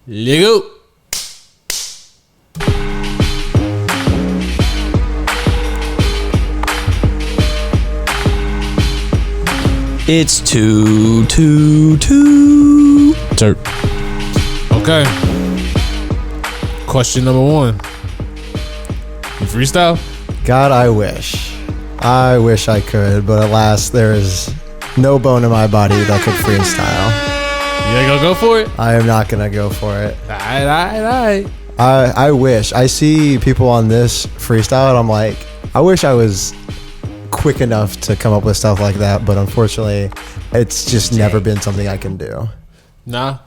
Lego. It's 2-2-2. Okay. Question number 1. You freestyle? God, I wish. I wish I could, but alas, there is no bone in my body that could freestyle. You ain't gonna go for it? I am not gonna go for it. All right. I wish. I see people on this freestyle and I'm like, I wish I was quick enough to come up with stuff like that, but unfortunately, it's just never been something I can do. Nah.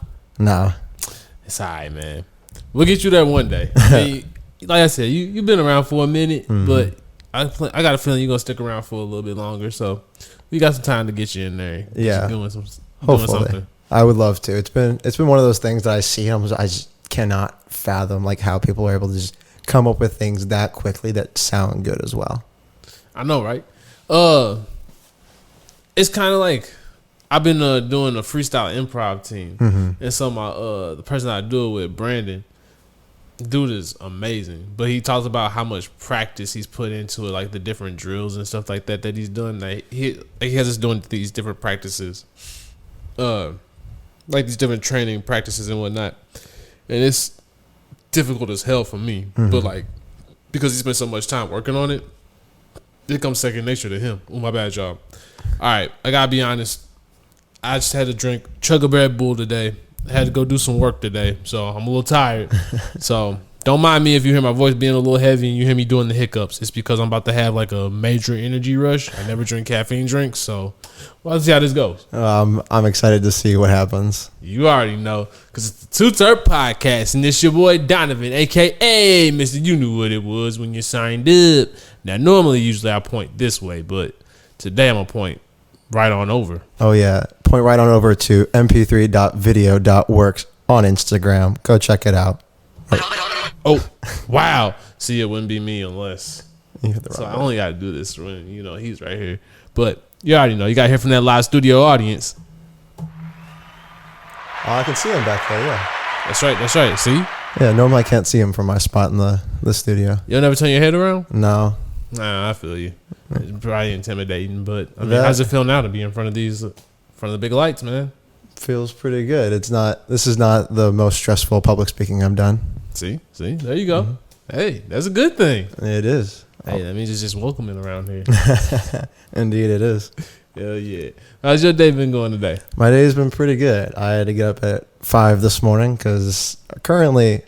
It's all right, man. We'll get you there one day. I mean, like I said, you've been around for a minute, but I got a feeling you're going to stick around for a little bit longer, so we got some time to get you in there. Yeah. Doing Hopefully. something. I would love to. It's been one of those things that I see and I just cannot fathom like how people are able to just come up with things that quickly that sound good as well. I know, right? It's kind of like I've been doing a freestyle improv team, and so my the person I do it with, Brandon, dude is amazing. But he talks about how much practice he's put into it, like the different drills and stuff like that he's done. Like he has us doing these different practices, like these different training practices and whatnot, and it's difficult as hell for me. But like because he spent so much time working on it, it comes second nature to him. Oh, my bad, y'all. All right, I gotta be honest. I just had to chug a Red Bull today. I had to go do some work today, so I'm a little tired. So don't mind me if you hear my voice being a little heavy and you hear me doing the hiccups. It's because I'm about to have like a major energy rush. I never drink caffeine drinks, so let's see how this goes. I'm excited to see what happens. You already know, because it's the Too T3rpd Podcast, and it's your boy Donovan, a.k.a. Mr. You Knew What It Was when you signed up. Now, usually I point this way, but today I'm going to point right on over. Oh, yeah. Point right on over to mp3.video.works on Instagram. Go check it out. Oh, wow. See, it wouldn't be me unless. So I only got to do this when, he's right here. But you already know. You got to hear from that live studio audience. Oh, I can see him back there, yeah. That's right. See? Yeah, normally I can't see him from my spot in the studio. You'll never turn your head around? No. Nah, I feel you. It's probably intimidating, but I mean, how's it feel now to be in front of the big lights, man? Feels pretty good. This is not the most stressful public speaking I've done. See, there you go. Hey, that's a good thing. It is. Hey, that means it's just welcoming around here. Indeed it is. Hell yeah. How's your day been going today? My day's been pretty good. I had to get up at 5 this morning because I'm currently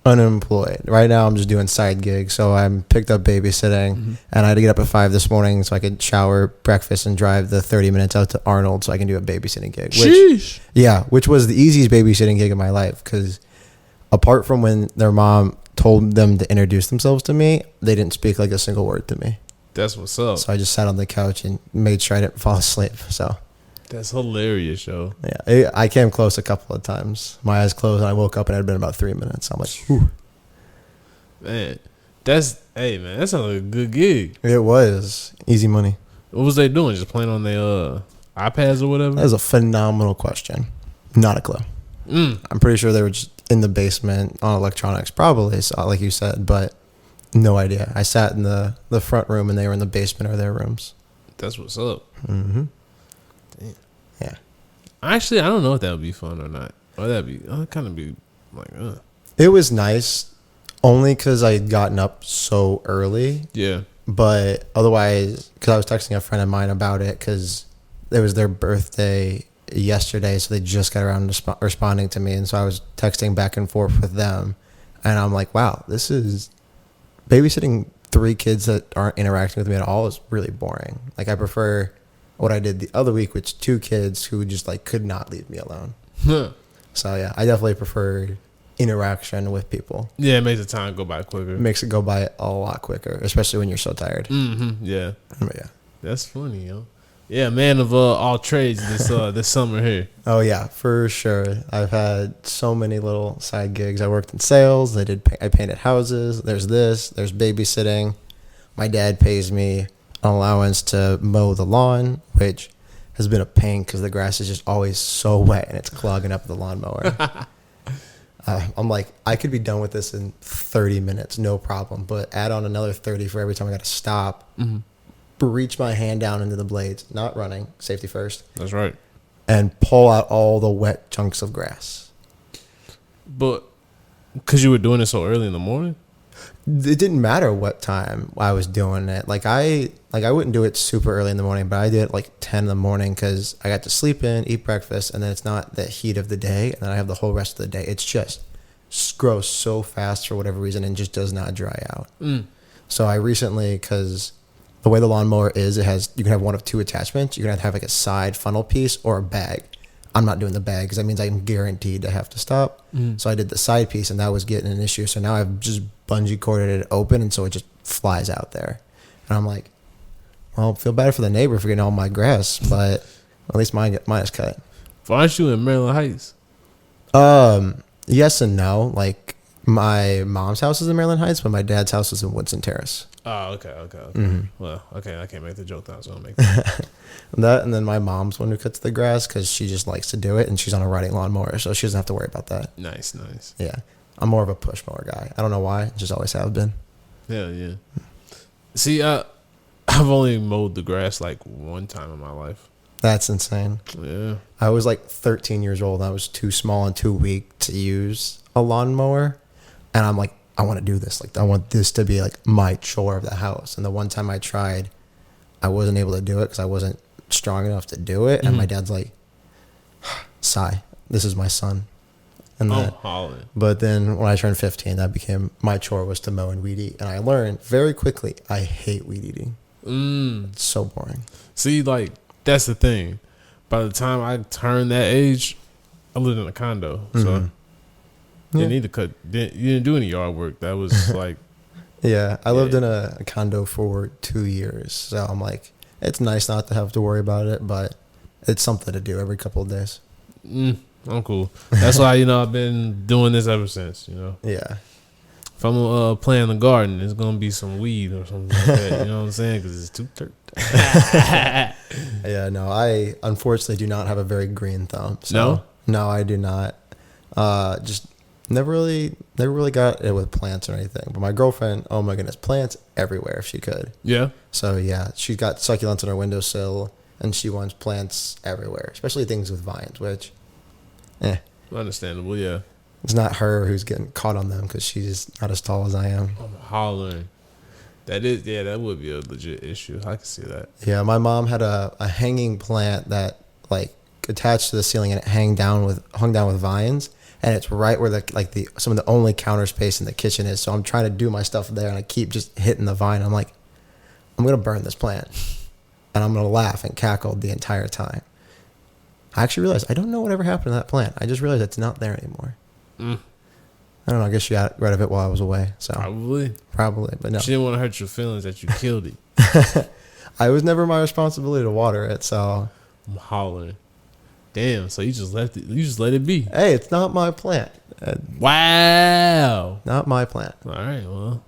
unemployed. Right now I'm just doing side gigs, so I'm picked up babysitting, and I had to get up at 5 this morning so I could shower, breakfast, and drive the 30 minutes out to Arnold so I can do a babysitting gig. Sheesh. Which was the easiest babysitting gig of my life, because apart from when their mom told them to introduce themselves to me, they didn't speak like a single word to me. That's what's up. So I just sat on the couch and made sure I didn't fall asleep. So that's hilarious, yo. Yeah, I came close a couple of times. My eyes closed and I woke up and it had been about 3 minutes. I'm like, whew. Man, that sounds like a good gig. It was easy money. What was they doing? Just playing on their iPads or whatever? That is a phenomenal question. Not a clue. I'm pretty sure they were just in the basement on electronics, probably, so, like you said, but no idea. I sat in the front room and they were in the basement or their rooms. That's what's up. Damn. Yeah. Actually, I don't know if that would be fun or not. Or that'd be, kind of be like, It was nice only because I had gotten up so early. Yeah. But otherwise, because I was texting a friend of mine about it because it was their birthday yesterday, so they just got around to responding to me, and so I was texting back and forth with them, and I'm like, wow, this is babysitting 3 kids that aren't interacting with me at all is really boring. Like, I prefer what I did the other week, which 2 kids who just like could not leave me alone. So yeah, I definitely prefer interaction with people. Yeah, it makes the time go by quicker. It makes it go by a lot quicker, especially when you're so tired. Yeah. But yeah. That's funny, yo. Yeah, man of all trades this summer here. Oh yeah, for sure. I've had so many little side gigs. I worked in sales. I painted houses. There's babysitting. My dad pays me an allowance to mow the lawn, which has been a pain because the grass is just always so wet and it's clogging up the lawnmower. I'm like, I could be done with this in 30 minutes, no problem. But add on another 30 for every time I got to stop, reach my hand down into the blades, not running, safety first. That's right. And pull out all the wet chunks of grass. But because you were doing it so early in the morning? It didn't matter what time I was doing it. I wouldn't do it super early in the morning, but I did it like 10 in the morning because I got to sleep in, eat breakfast, and then it's not the heat of the day, and then I have the whole rest of the day. It's just grows so fast for whatever reason and just does not dry out. So I recently, because the way the lawnmower is, you can have one of two attachments. You can have like a side funnel piece or a bag. I'm not doing the bag because that means I'm guaranteed to have to stop. So I did the side piece, and that was getting an issue. So now I've just bungee corded it open, and so it just flies out there. And I'm like, well, I feel bad for the neighbor for getting all my grass, but at least mine is cut. Why aren't you in Maryland Heights? Yes and no. Like, my mom's house is in Maryland Heights, but my dad's house is in Woodson Terrace. Oh, okay. Well, okay, I can't make the joke now, so I'll make that. And then my mom's one who cuts the grass because she just likes to do it, and she's on a riding lawnmower, so she doesn't have to worry about that. Nice. Yeah. I'm more of a push mower guy. I don't know why. Just always have been. Yeah. See, I've only mowed the grass like one time in my life. That's insane. Yeah. I was like 13 years old, and I was too small and too weak to use a lawnmower. And I'm like, I want to do this. Like, I want this to be like my chore of the house. And the one time I tried, I wasn't able to do it because I wasn't strong enough to do it. And my dad's like, sigh, this is my son. And but then when I turned 15, that became my chore, was to mow and weed eat. And I learned very quickly, I hate weed eating. It's so boring. See, like, that's the thing. By the time I turned that age, I lived in a condo. So you didn't do any yard work. That was like... Yeah, I lived in a condo for 2 years. So I'm like, it's nice not to have to worry about it, but it's something to do every couple of days. I'm cool. That's why, I've been doing this ever since, Yeah. If I'm playing the garden, it's going to be some weed or something like that. You know what I'm saying? Because it's too dirt. Yeah, no, I unfortunately do not have a very green thumb. So, no, I do not. Just never really got it with plants or anything. But my girlfriend, oh my goodness, plants everywhere if she could. Yeah? So, yeah, she's got succulents on her windowsill, and she wants plants everywhere, especially things with vines, which... Understandable, yeah. It's not her who's getting caught on them because she's not as tall as I am. I'm hollering. That would be a legit issue. I can see that. Yeah, my mom had a hanging plant that like attached to the ceiling, and it hung down with vines, and it's right where some of the only counter space in the kitchen is. So I'm trying to do my stuff there, and I keep just hitting the vine. I'm like, I'm gonna burn this plant, and I'm gonna laugh and cackle the entire time. I actually realized I don't know whatever happened to that plant. I just realized it's not there anymore. I don't know. I guess she got rid of it while I was away. So Probably, but no. She didn't want to hurt your feelings that you killed it. I was never my responsibility to water it, so I'm hollering. Damn. So you just left it. You just let it be. Hey, it's not my plant. Wow. Not my plant. All right. Well,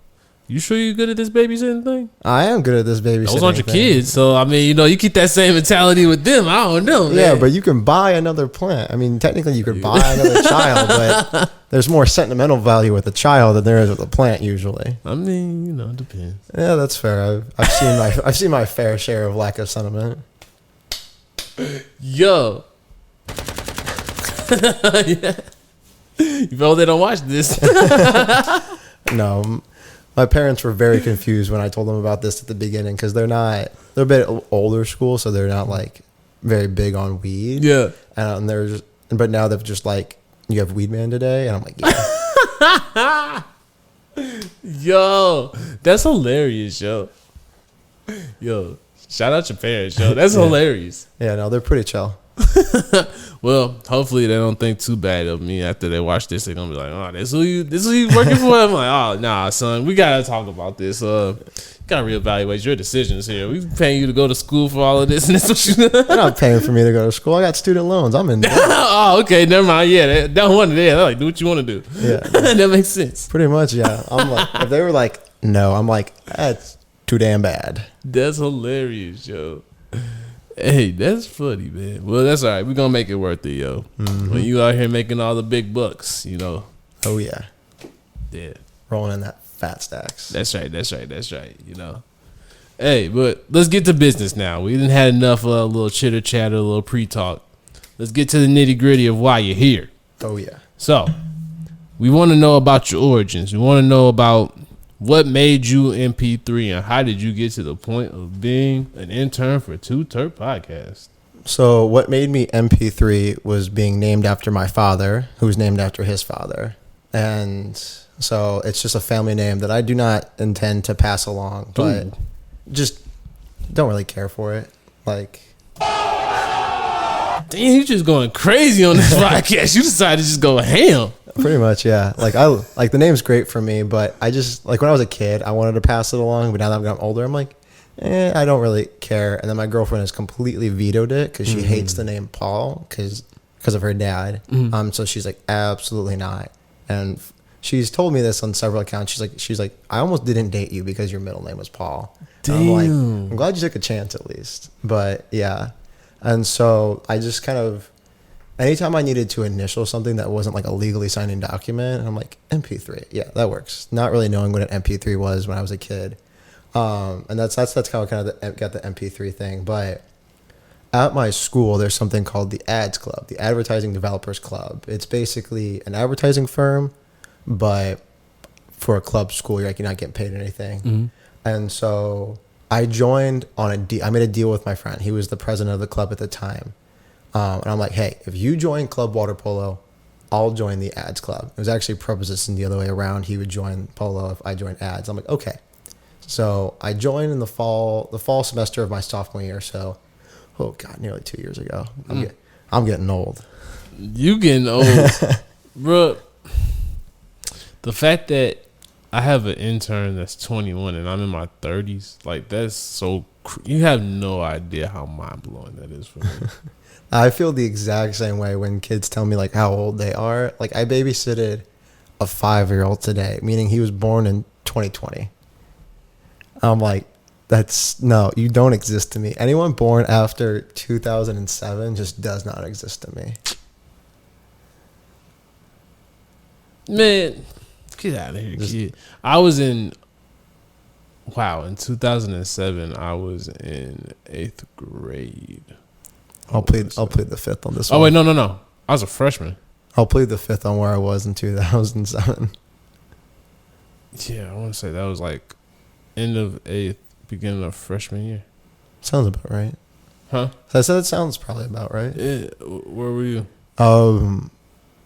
you sure you're good at this babysitting thing? I am good at this babysitting. Those aren't your kids, so I mean, you keep that same mentality with them. I don't know. Yeah, man. but you can buy another plant. I mean, technically, you could buy another child, but there's more sentimental value with a child than there is with a plant usually. I mean, it depends. Yeah, that's fair. I've seen my fair share of lack of sentiment. Yo. Yeah. You probably don't watch this. No. My parents were very confused when I told them about this at the beginning because they're a bit older school, so they're not like very big on weed. Yeah. But now they've just like, you have weed man today? And I'm like, yeah. Yo, that's hilarious, yo. Yo, shout out your parents, yo. That's hilarious. Yeah, no, they're pretty chill. Well, hopefully they don't think too bad of me after they watch this. They're gonna be like, "Oh, this who you working for?" I'm like, "Oh, nah, son, we gotta talk about this. Gotta reevaluate your decisions here. We paying you to go to school for all of this, and this what you." They're not paying for me to go to school. I got student loans. I'm in. Oh, okay, never mind. Yeah, that one there. They're like, do what you want to do. Yeah, that makes sense. Pretty much, yeah. I'm like, if they were like, no, I'm like, that's too damn bad. That's hilarious, yo. Hey, that's funny, man. Well, that's all right. We're going to make it worth it, yo. Mm-hmm. When you out here making all the big bucks, Oh yeah, Yeah. rolling in that fat stacks. That's right. You know. Hey, but let's get to business now. We didn't had enough of a little chitter chatter, a little pre-talk. Let's get to the nitty gritty of why you're here. Oh yeah. So, we want to know about your origins. We want to know about what made you MP3 and how did you get to the point of being an intern for Too T3rp podcast. So what made me MP3 was being named after my father, who was named after his father. And so it's just a family name that I do not intend to pass along, but just don't really care for it. Like, damn, you just going crazy on this podcast. You decided to just go ham. pretty much, yeah. Like the name's great for me, but I just, like, when I was a kid, I wanted to pass it along, but now that I've gotten older, I'm like, I don't really care. And then my girlfriend has completely vetoed it because she hates the name Paul because of her dad. So she's like, absolutely not. And she's told me this on several accounts. She's like, I almost didn't date you because your middle name was Paul. Damn. I'm like, I'm glad you took a chance at least. But yeah. And so I just kind of, anytime I needed to initial something that wasn't like a legally signing document, I'm like, MP3. Yeah, that works. Not really knowing what an MP3 was when I was a kid. And that's how I kind of got the MP3 thing. But at my school, there's something called the ADS Club, the Advertising Developers Club. It's basically an advertising firm, but for a club school, you're not getting paid anything. And so I joined on I made a deal with my friend. He was the president of the club at the time. And I'm like, hey, if you join Club Water Polo, I'll join the ADS Club. It was actually propositioned the other way around. He would join Polo if I joined ADS. I'm like, okay. So I joined in the fall semester of my sophomore year. So, oh God, nearly 2 years ago. I'm getting old. You getting old, bro. The fact that I have an intern that's 21 and I'm in my 30s, like that's so. You have no idea how mind blowing that is for me. I feel the exact same way when kids tell me like how old they are. Like I babysitted a 5-year-old today, meaning he was born in 2020. I'm like, no, you don't exist to me. Anyone born after 2007 just does not exist to me. Man, get out of here, kid. I was in 2007, I was in 8th grade. I'll plead the fifth on this one. Oh, wait, no. I was a freshman. I'll plead the fifth on where I was in 2007. Yeah, I want to say that was like end of 8th, beginning of freshman year. Sounds about right. Huh? So I said it sounds probably about right. Yeah. Where were you?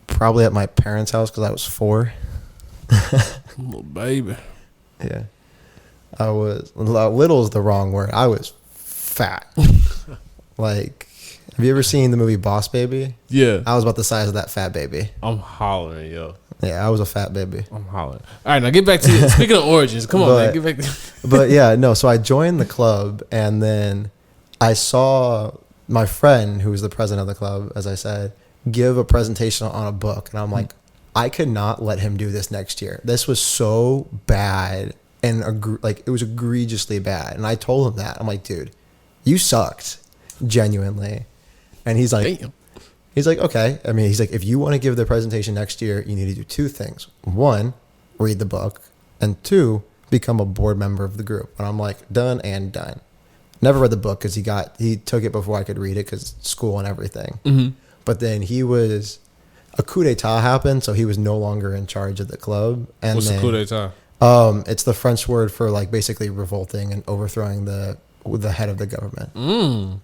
Probably at my parents' house because I was 4. Little baby. Yeah. I was, little is the wrong word. I was fat. Like, have you ever seen the movie Boss Baby? Yeah. I was about the size of that fat baby. I'm hollering, yo. Yeah, I was a fat baby. I'm hollering. All right, now get back to speaking of origins. Come on, man. Get back to But yeah, no, so I joined the club and then I saw my friend, who was the president of the club, as I said, give a presentation on a book. And I'm like, I could not let him do this next year. This was so bad and it was egregiously bad. And I told him that. I'm like, dude, you sucked. Genuinely. And he's like, damn. He's like, okay. I mean, he's like, if you want to give the presentation next year, you need to do 2 things. 1, read the book. And 2, become a board member of the group. And I'm like, done and done. Never read the book because he took it before I could read it because school and everything. But then a coup d'etat happened, so he was no longer in charge of the club. And what's a coup d'etat? It's the French word for like basically revolting and overthrowing the head of the government.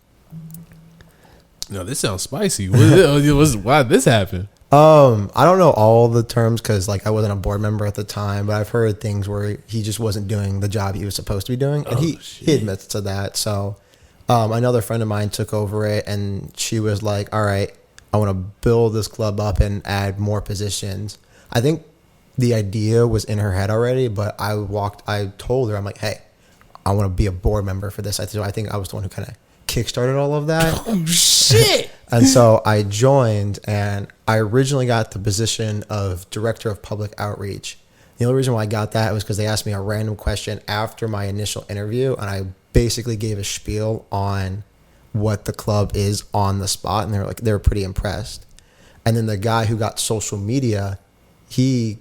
No, this sounds spicy. Why did this happen? I don't know all the terms because like I wasn't a board member at the time, but I've heard things where he just wasn't doing the job he was supposed to be doing, and he admits to that. So another friend of mine took over it, and she was like, all right, I want to build this club up and add more positions. I think the idea was in her head already, but I told her, I'm like, hey, I want to be a board member for this. I think I was the one who kind of kickstarted all of that. Oh, shit. And so I joined, and I originally got the position of director of public outreach. The only reason why I got that was because they asked me a random question after my initial interview, and I basically gave a spiel on what the club is on the spot, and they were pretty impressed. And then the guy who got social media he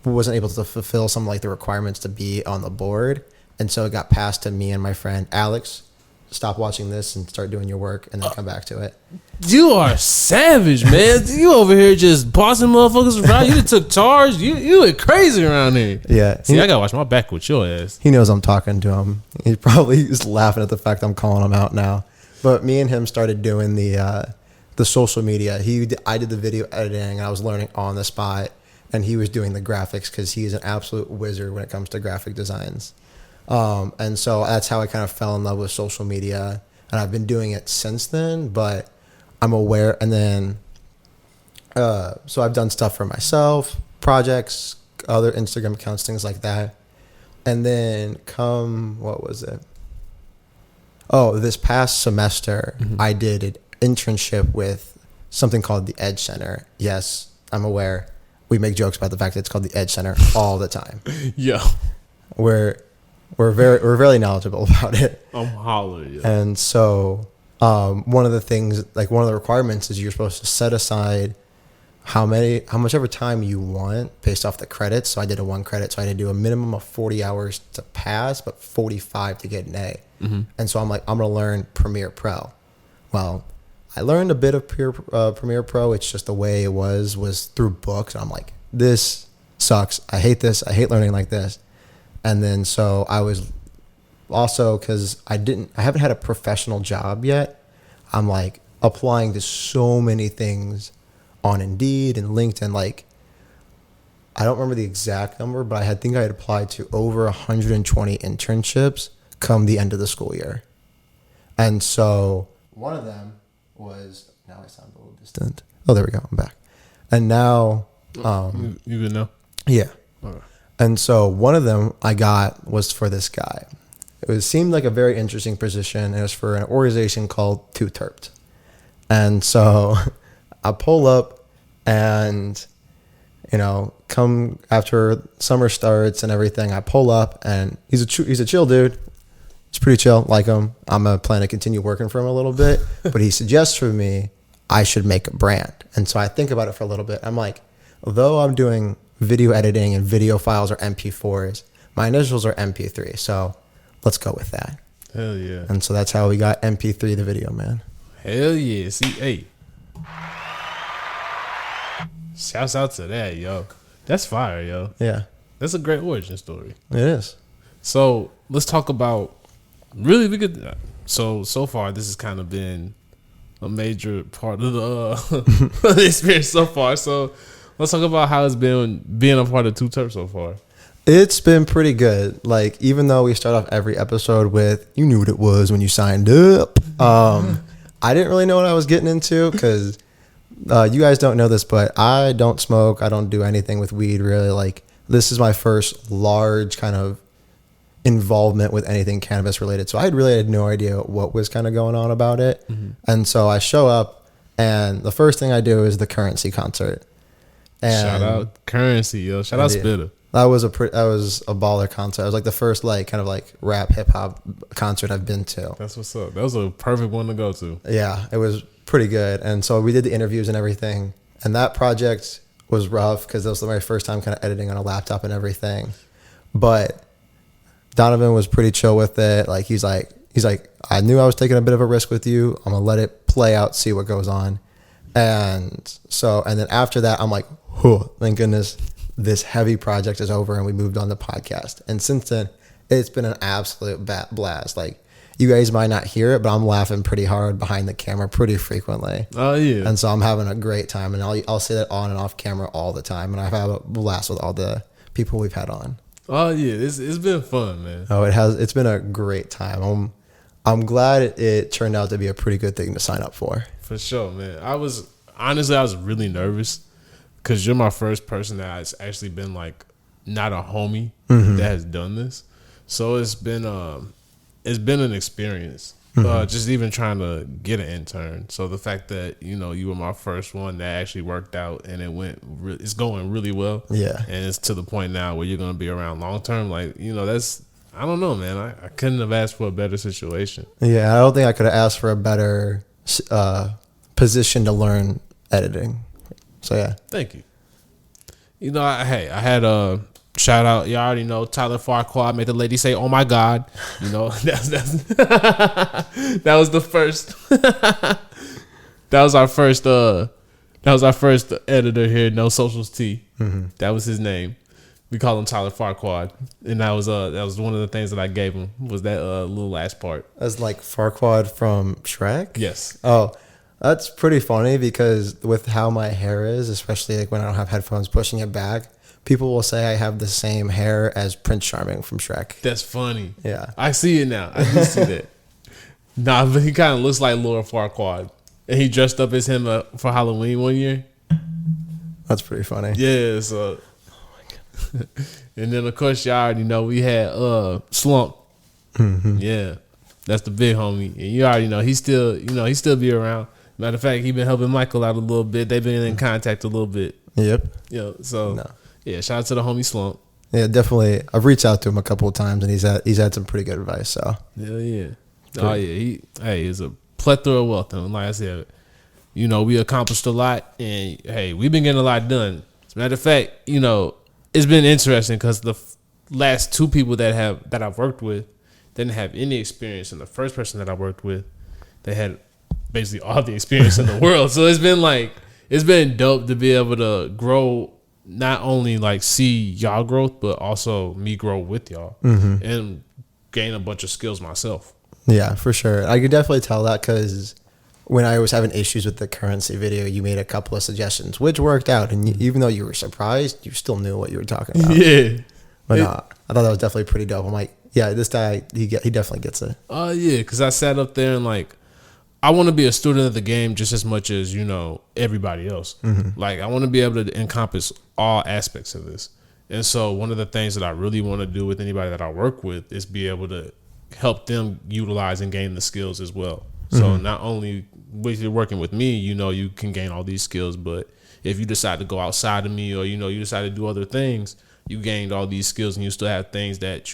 wasn't able to fulfill some like the requirements to be on the board, and so it got passed to me and my friend Alex. Stop watching this and start doing your work, and then come back to it. You are savage, man. You over here just bossing motherfuckers around. You just took charge. You went crazy around here. Yeah. See, I gotta watch my back with your ass. He knows I'm talking to him. He probably is laughing at the fact I'm calling him out now. But me and him started doing the social media. I did the video editing, and I was learning on the spot, and he was doing the graphics because he's an absolute wizard when it comes to graphic designs. And so that's how I kind of fell in love with social media, and I've been doing it since then, but I'm aware. And then, so I've done stuff for myself, projects, other Instagram accounts, things like that. And then what was it? Oh, this past semester, I did an internship with something called the Edge Center. Yes, I'm aware. We make jokes about the fact that it's called the Edge Center all the time. Yeah. We're very knowledgeable about it. I'm hollering. Yeah. And so one of the things, like one of the requirements is you're supposed to set aside how much ever time you want based off the credits. So I did a 1 credit, so I had to do a minimum of 40 hours to pass, but 45 to get an A. And so I'm like, I'm going to learn Premiere Pro. Well, I learned a bit of Premiere Pro. It's just the way it was through books. And I'm like, this sucks. I hate this. I hate learning like this. And then so I was also, because I haven't had a professional job yet, I'm like applying to so many things on Indeed and LinkedIn. Like, I don't remember the exact number, but I think I had applied to over 120 internships come the end of the school year. And so one of them was, now I sound a little distant. Oh, there we go. I'm back. And now, you good now? Yeah. Okay. And so one of them I got was for this guy. It seemed like a very interesting position. And it was for an organization called Too T3rpd. And so I pull up and, come after summer starts and everything, I pull up and he's a chill dude. He's pretty chill, like him. I'm going to plan to continue working for him a little bit. But he suggests for me I should make a brand. And so I think about it for a little bit. I'm like, although I'm doing video editing and video files are MP4s, my initials are MP3, so let's go with that. Hell yeah. And so that's how we got MP3 the video man. Hell yeah. See, hey, shouts out to that, yo. That's fire, yo. Yeah, that's a great origin story. It is. So let's talk about so far this has kind of been a major part of the experience so far. So let's talk about how it's been being a part of Too T3rpd so far. It's been pretty good. Like, even though we start off every episode with, you knew what it was when you signed up. I didn't really know what I was getting into because you guys don't know this, but I don't smoke. I don't do anything with weed, really. Like, this is my first large kind of involvement with anything cannabis related. So I really had no idea what was kind of going on about it. And so I show up, and the first thing I do is the Currency concert. And shout out Currency, yo. Shout out Spitter. That was a baller concert. It was like the first kind of rap hip hop concert I've been to. That's what's up. That was a perfect one to go to. Yeah, it was pretty good. And so we did the interviews and everything. And that project was rough because that was my first time kind of editing on a laptop and everything. But Donovan was pretty chill with it. Like, he's like, I knew I was taking a bit of a risk with you. I'm gonna let it play out, see what goes on. And then after that, I'm like, oh, thank goodness this heavy project is over and we moved on to podcast. And since then, it's been an absolute blast. Like, you guys might not hear it, but I'm laughing pretty hard behind the camera pretty frequently. Oh, yeah. And so I'm having a great time. And I'll say that on and off camera all the time. And I've had a blast with all the people we've had on. Oh, yeah. It's been fun, man. Oh, it has. It's been a great time. I'm glad it turned out to be a pretty good thing to sign up for. For sure, man. I was really nervous because you're my first person that has actually been not a homie that has done this. So it's been an experience. Just even trying to get an intern. So the fact that you were my first one that actually worked out and it's going really well. Yeah, and it's to the point now where you're gonna be around long term. That's, I don't know, man. I couldn't have asked for a better situation. Yeah, I don't think I could have asked for a better position to learn editing. So yeah, thank you. You know, I had a shout out. You already know Tyler Farquaad made the lady say, "Oh my God." You know, that's that was the first. That was our first. That was our first editor here. No Socials T. That was his name. We call him Tyler Farquaad, and that was one of the things that I gave him was that little last part. That's like Farquaad from Shrek? Yes. Oh, that's pretty funny because with how my hair is, especially like when I don't have headphones pushing it back, people will say I have the same hair as Prince Charming from Shrek. That's funny. Yeah. I see it now. I do see that. Nah, but he kind of looks like Laura Farquaad. And he dressed up as him for Halloween one year. That's pretty funny. Yeah, so. And then of course y'all already know we had Slump. Yeah, that's the big homie, and you already know he still be around. Matter of fact, he been helping Michael out a little bit. They've been in contact a little bit. Yep. Yeah, shout out to the homie Slump. Yeah, definitely. I've reached out to him a couple of times, and he's had some pretty good advice. So hell yeah. Oh yeah, he's a plethora of wealth. And like I said, we accomplished a lot, and hey, we've been getting a lot done. As a matter of fact, it's been interesting because the last two people that I've worked with didn't have any experience, and the first person that I worked with, they had basically all the experience in the world. So it's been dope to be able to grow, not only like see y'all growth, but also me grow with y'all and gain a bunch of skills myself. Yeah, for sure. I could definitely tell that because when I was having issues with the currency video, you made a couple of suggestions, which worked out. And even though you were surprised, you still knew what you were talking about. Yeah. But I thought that was definitely pretty dope. I'm like, yeah, this guy, he definitely gets it. Oh, yeah, because I sat up there and like, I want to be a student of the game just as much as, everybody else. Like, I want to be able to encompass all aspects of this. And so one of the things that I really want to do with anybody that I work with is be able to help them utilize and gain the skills as well. So not only with you working with me, you can gain all these skills, but if you decide to go outside of me or, you decide to do other things, you gained all these skills and you still have things that,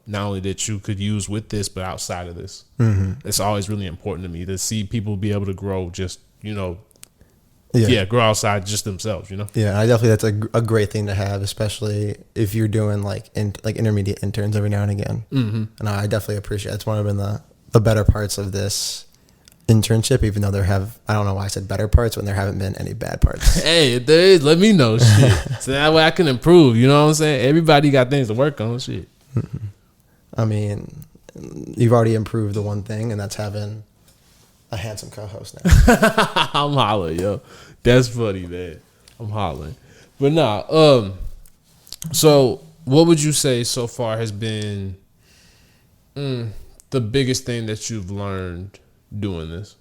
not only that you could use with this, but outside of this. It's always really important to me to see people be able to grow just, grow outside just themselves, Yeah, I definitely, that's a great thing to have, especially if you're doing like intermediate interns every now and again. And I definitely appreciate it. It's one of the better parts of this internship, even though I don't know why I said better parts when there haven't been any bad parts. Hey, if there is, let me know. Shit. So that way I can improve. You know what I'm saying? Everybody got things to work on. Shit. I mean, you've already improved the one thing, and that's having a handsome co-host now. I'm hollering, yo. That's funny, man. I'm hollering. But nah, so what would you say so far has been the biggest thing that you've learned doing this?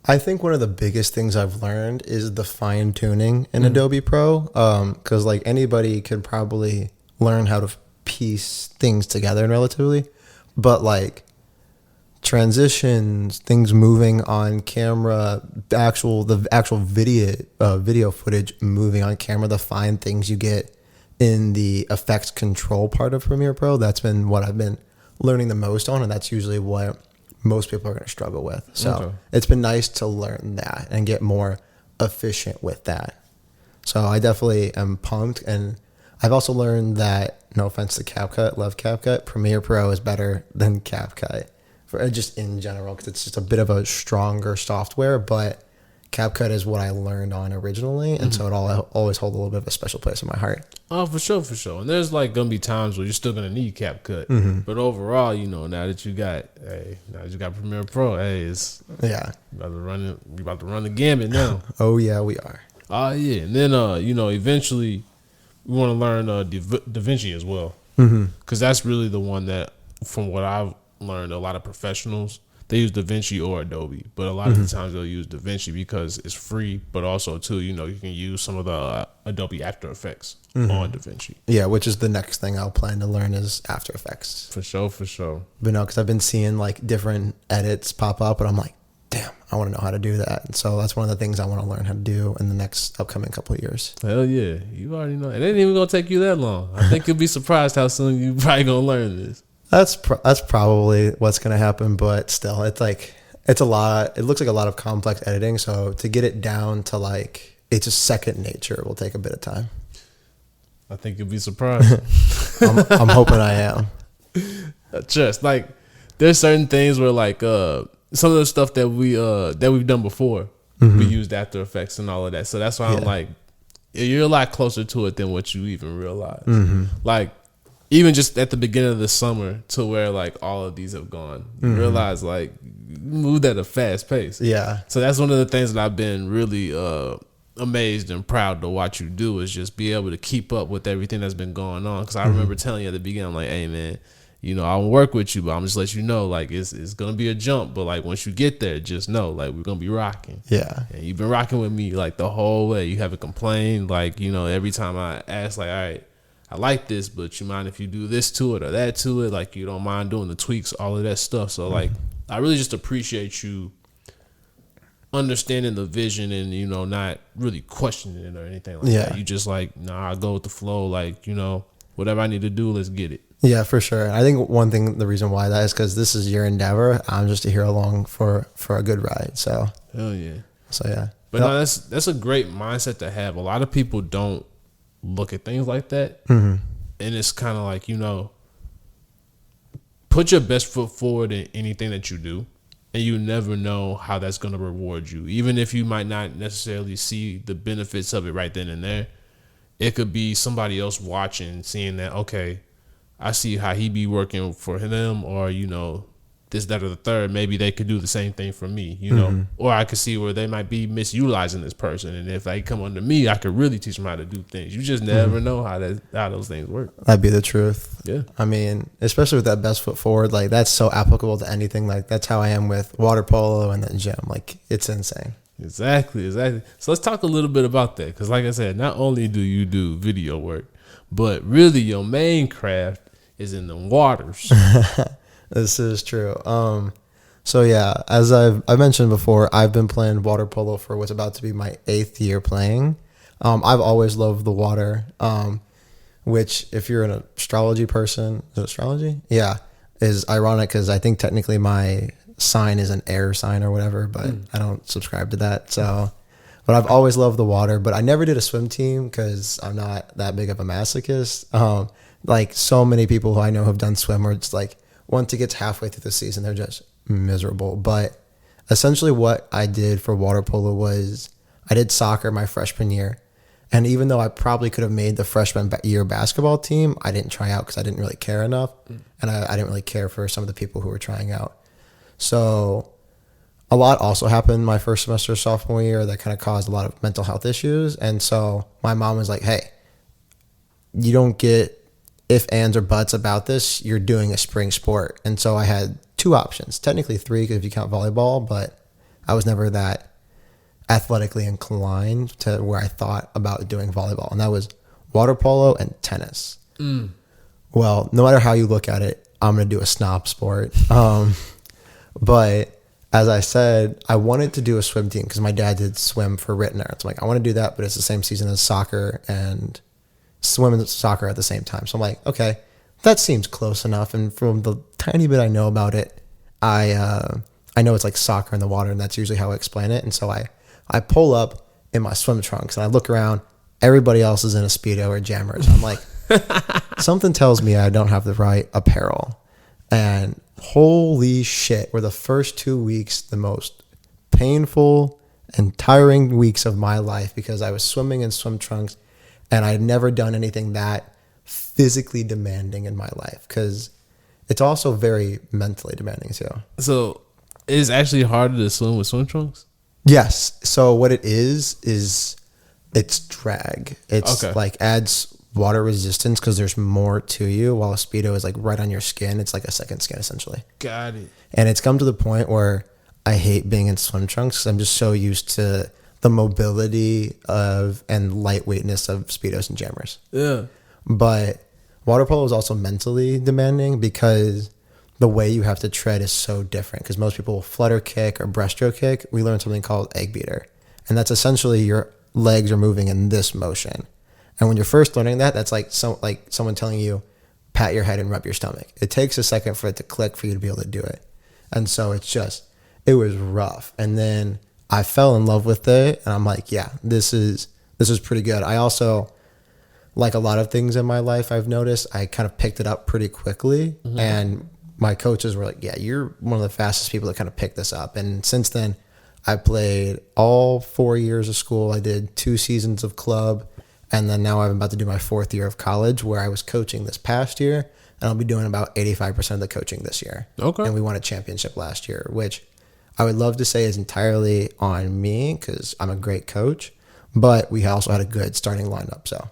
I think one of the biggest things I've learned is the fine tuning in Adobe Pro. Because like anybody could probably learn how to piece things together relatively, but like transitions, things moving on camera, the actual video footage moving on camera, the fine things you get in the effects control part of Premiere Pro, that's been what I've been learning the most on, and that's usually what most people are going to struggle with. So It's been nice to learn that and get more efficient with that. So I definitely am pumped. And I've also learned that, no offense to CapCut, love CapCut, Premiere Pro is better than CapCut for just in general, because it's just a bit of a stronger software, but CapCut is what I learned on originally, and so it'll always hold a little bit of a special place in my heart. Oh, for sure. And there's like gonna be times where you're still gonna need CapCut, but overall, now that you got Premiere Pro, it's we about to run the gambit now. Oh yeah, we are. Oh yeah, and then eventually we want to learn DaVinci as well, because that's really the one that, from what I've learned, a lot of professionals, they use DaVinci or Adobe, but a lot of the times they'll use DaVinci because it's free, but also too, you can use some of the Adobe After Effects on DaVinci. Yeah, which is the next thing I'll plan to learn is After Effects. For sure. But no, because I've been seeing like different edits pop up, and I'm like, damn, I want to know how to do that. And so that's one of the things I want to learn how to do in the next upcoming couple of years. Hell yeah, you already know. It ain't even gonna take you that long. I think you'll be surprised how soon you probably gonna learn this. That's probably what's going to happen, but still, it's a lot. It looks like a lot of complex editing, so to get it down to like it's just second nature will take a bit of time. I think you'll be surprised. I'm hoping I am. Just like there's certain things where like some of the stuff that we've done before, we used After Effects and all of that. So that's why I'm like, you're a lot closer to it than what you even realize. Like even just at the beginning of the summer to where like all of these have gone, you realize like you moved at a fast pace. Yeah. So that's one of the things that I've been really amazed and proud to watch you do is just be able to keep up with everything that's been going on. Because I remember telling you at the beginning, I'm like, hey man, you know, I'll work with you, but I'm just let you know, like it's gonna be a jump, but like once you get there, just know, like we're gonna be rocking. Yeah. And you've been rocking with me like the whole way. You haven't complained. Like, you know, every time I ask, like, all right, I like this, but you mind if you do this to it or that to it? Like you don't mind doing the tweaks, all of that stuff. So like I really just appreciate you understanding the vision and, you know, not really questioning it or anything like that. You just like, nah, I go with the flow. Like, you know, whatever I need to do, let's get it. Yeah, for sure. I think one thing, the reason why that is because this is your endeavor. I'm just here along for a good ride. So hell yeah. So yeah. But no, that's a great mindset to have. A lot of people don't look at things like that. And it's kind of like, you know, put your best foot forward in anything that you do. And you never know how that's going to reward you. Even if you might not necessarily see the benefits of it right then and there, it could be somebody else watching, seeing that, okay, I see how he be working for them, or, you know, this, that, or the third. Maybe they could do the same thing for me, you know, or I could see where they might be misutilizing this person. And if they come under me, I could really teach them how to do things. You just never know how those things work. That'd be the truth. Yeah. I mean, especially with that best foot forward, like that's so applicable to anything. Like that's how I am with water polo and the gym. Like it's insane. Exactly. So let's talk a little bit about that. Because like I said, not only do you do video work, but really your main craft is in the waters. This is true. So yeah, as I mentioned before, I've been playing water polo for what's about to be my 8th year playing. I've always loved the water, which if you're an astrology person, is it astrology? Yeah, is ironic because I think technically my sign is an air sign or whatever, but I don't subscribe to that. So, but I've always loved the water, but I never did a swim team because I'm not that big of a masochist. Like so many people who I know have done swim where it's like once it gets halfway through the season, they're just miserable. But essentially what I did for water polo was I did soccer my freshman year. And even though I probably could have made the freshman year basketball team, I didn't try out because I didn't really care enough. And I didn't really care for some of the people who were trying out. So a lot also happened my first semester of sophomore year that kind of caused a lot of mental health issues. And so my mom was like, hey, you don't get if, ands, or buts about this. You're doing a spring sport. And so I had 2 options, technically 3 if you count volleyball, but I was never that athletically inclined to where I thought about doing volleyball. And that was water polo and tennis. Well, no matter how you look at it, I'm going to do a snob sport. But as I said, I wanted to do a swim team because my dad did swim for written arts. I'm like, I want to do that, but it's the same season as soccer and swim and soccer at the same time. So I'm like, okay, that seems close enough. And from the tiny bit I know about it, I know it's like soccer in the water, and that's usually how I explain it. And so I pull up in my swim trunks and I look around. Everybody else is in a Speedo or jammers. I'm like, something tells me I don't have the right apparel. And holy shit, were the first 2 weeks the most painful and tiring weeks of my life because I was swimming in swim trunks and I had never done anything that physically demanding in my life because it's also very mentally demanding too. So it's actually harder to swim with swim trunks? Yes. So what it is it's drag. It's like adds water resistance because there's more to you, while a Speedo is like right on your skin. It's like a second skin essentially. Got it. And it's come to the point where I hate being in swim trunks because I'm just so used to the mobility of and lightweightness of Speedos and jammers. Yeah. But water polo is also mentally demanding because the way you have to tread is so different. Because most people will flutter kick or breaststroke kick. We learned something called egg beater. And that's essentially your legs are moving in this motion. And when you're first learning that, that's like someone telling you, pat your head and rub your stomach. It takes a second for it to click for you to be able to do it. And so it was rough. And then I fell in love with it, and I'm like, yeah, this is pretty good. I also like a lot of things in my life, I've noticed I kind of picked it up pretty quickly. And my coaches were like, yeah, you're one of the fastest people to kind of pick this up. And since then, I played all 4 years of school. I did 2 seasons of club. And then now I'm about to do my 4th year of college, where I was coaching this past year. And I'll be doing about 85% of the coaching this year. Okay. And we won a championship last year, which I would love to say is entirely on me because I'm a great coach. But we also had a good starting lineup. So,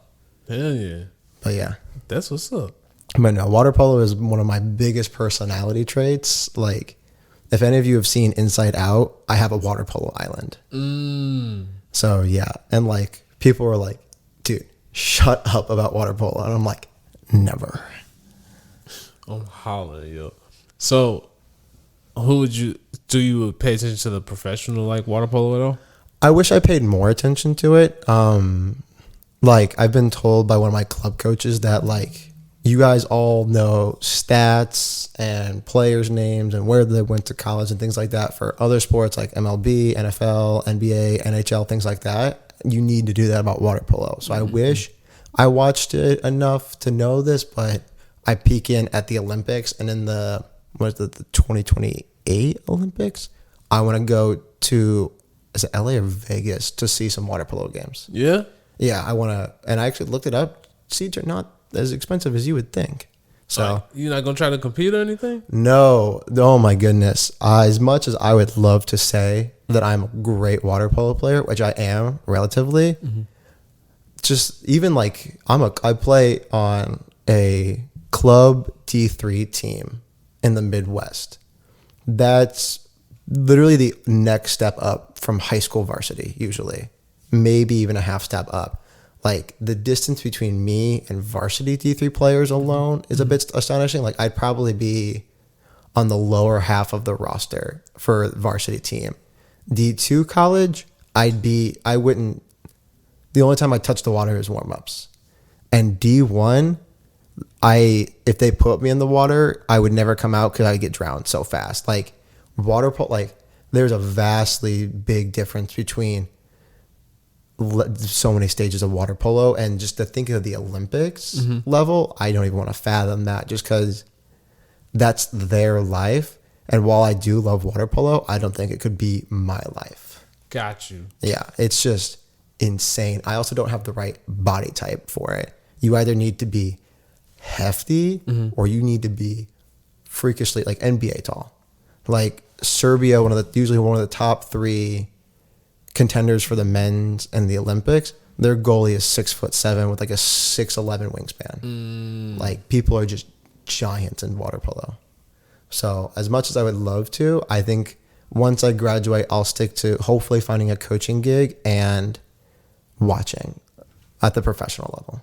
hell yeah. but yeah. That's what's up. But no, water polo is one of my biggest personality traits. Like, if any of you have seen Inside Out, I have a water polo island. So yeah. And like, people were like, dude, shut up about water polo. And I'm like, never. I'm hollering, yo. So, do you pay attention to the professional, like, water polo at all? I wish I paid more attention to it. Like, I've been told by one of my club coaches that, like, you guys all know stats and players' names and where they went to college and things like that. For other sports like MLB, NFL, NBA, NHL, things like that, you need to do that about water polo. So I wish I watched it enough to know this, but I peek in at the Olympics, and in the 2028 Olympics, I want to go to, is it LA or Vegas, to see some water polo games. Yeah? Yeah, I want to, and I actually looked it up. Seats are not as expensive as you would think. So you're not gonna try to compete or anything? No. Oh my goodness. As much as I would love to say that I'm a great water polo player, which I am relatively, just even like I play on a club T3 team in the Midwest. That's literally the next step up from high school varsity, usually, maybe even a half step up. Like, the distance between me and varsity D3 players alone is a bit astonishing. Like, I'd probably be on the lower half of the roster for varsity team. D2 college, I wouldn't, the only time I touch the water is warm-ups. And D1, if they put me in the water, I would never come out because I'd get drowned so fast. Like, water polo, like, there's a vastly big difference between so many stages of water polo, and just to think of the Olympics level, I don't even want to fathom that, just because that's their life. And while I do love water polo, I don't think it could be my life. Got you. Yeah, it's just insane. I also don't have the right body type for it. You either need to be hefty or you need to be freakishly, like, NBA tall. Like, Serbia, usually one of the top 3 contenders for the men's and the Olympics, their goalie is 6'7" with like a 6'11" wingspan. Like, people are just giants in water polo. So as much as I would love to, I think once I graduate, I'll stick to hopefully finding a coaching gig and watching at the professional level.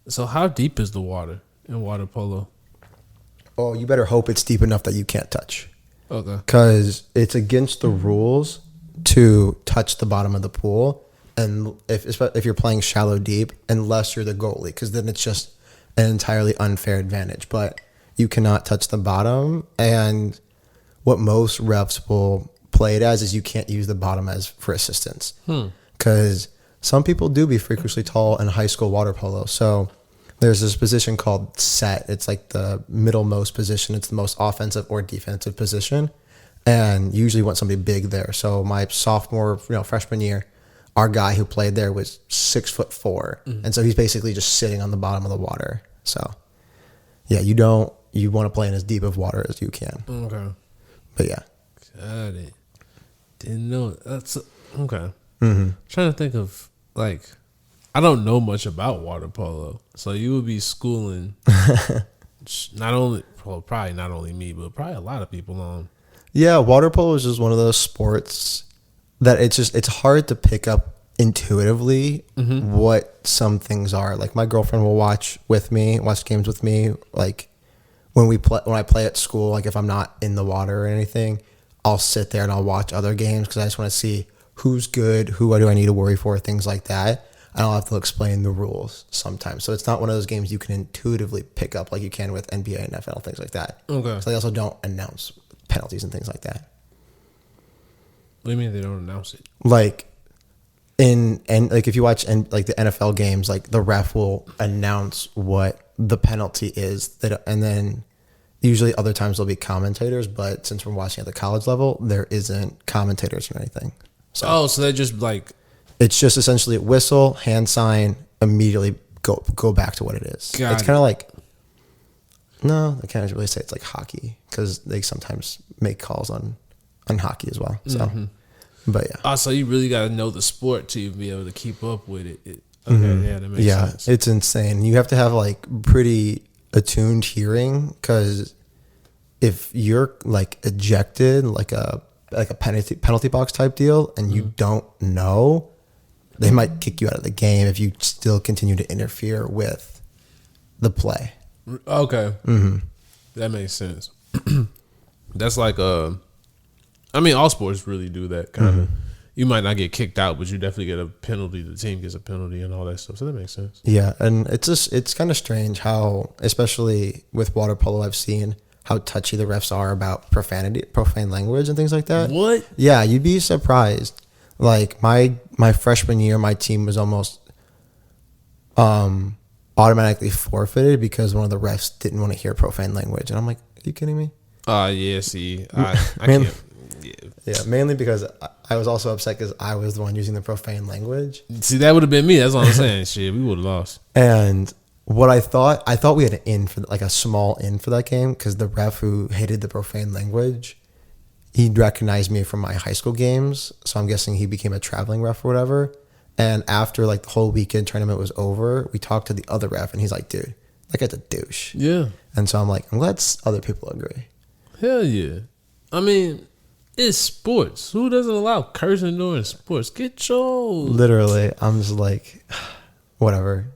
So how deep is the water in water polo? Oh, you better hope it's deep enough that you can't touch. Okay. Because it's against the rules to touch the bottom of the pool, and if you're playing shallow deep, unless you're the goalie, because then it's just an entirely unfair advantage. But you cannot touch the bottom, and what most refs will play it as is you can't use the bottom as for assistance, because some people do be freakishly tall in high school water polo. So there's this position called set. It's like the middlemost position. It's the most offensive or defensive position. And usually want somebody big there. So my sophomore, freshman year, our guy who played there was 6'4", and so he's basically just sitting on the bottom of the water. So, yeah, you want to play in as deep of water as you can. Okay. But yeah. Got it. Didn't know. That's okay. Trying to think of, like, I don't know much about water polo, so you would be schooling probably not only me, but probably a lot of people on. Yeah, water polo is just one of those sports that it's hard to pick up intuitively what some things are. Like, my girlfriend will watch games with me. Like, when I play at school, like, if I'm not in the water or anything, I'll sit there and I'll watch other games because I just want to see who's good, who do I need to worry for, things like that. And I'll have to explain the rules sometimes. So it's not one of those games you can intuitively pick up like you can with NBA and NFL, things like that. Okay. So they also don't announce penalties and things like that. What do you mean they don't announce it? Like, and like if you watch like the NFL games, like the ref will announce what the penalty is and then usually other times there'll be commentators, but since we're watching at the college level, there isn't commentators or anything. So they're just like, it's just essentially whistle, hand sign, immediately go back to what it is. It's kind of like, no, I can't really say it's like hockey because they sometimes make calls on hockey as well. So, but yeah. So you really got to know the sport to be able to keep up with it. Okay, yeah, that makes sense. It's insane. You have to have like pretty attuned hearing because if you're like ejected, like a penalty box type deal, and you don't know, they might kick you out of the game if you still continue to interfere with the play. Okay, that makes sense. That's like I mean, all sports really do that kind of. You might not get kicked out, but you definitely get a penalty. The team gets a penalty and all that stuff. So that makes sense. Yeah, and it's kind of strange how, especially with water polo, I've seen how touchy the refs are about profane language and things like that. What? Yeah, you'd be surprised. Like my freshman year, my team was almost automatically forfeited because one of the refs didn't want to hear profane language, and I'm like, are you kidding me? Yeah. See, I can't. Yeah, mainly because I was also upset because I was the one using the profane language. See, that would have been me. That's all I'm saying. Shit, we would have lost. And what I thought we had an in for like a small in for that game because the ref who hated the profane language, he recognized me from my high school games. So I'm guessing he became a traveling ref or whatever. And after like the whole weekend tournament was over, we talked to the other ref and he's like, dude, that guy's a douche. Yeah. And so I'm like, I'm glad other people agree. Hell yeah. I mean, it's sports. Who doesn't allow cursing during sports? Get your... Literally, I'm just like, whatever.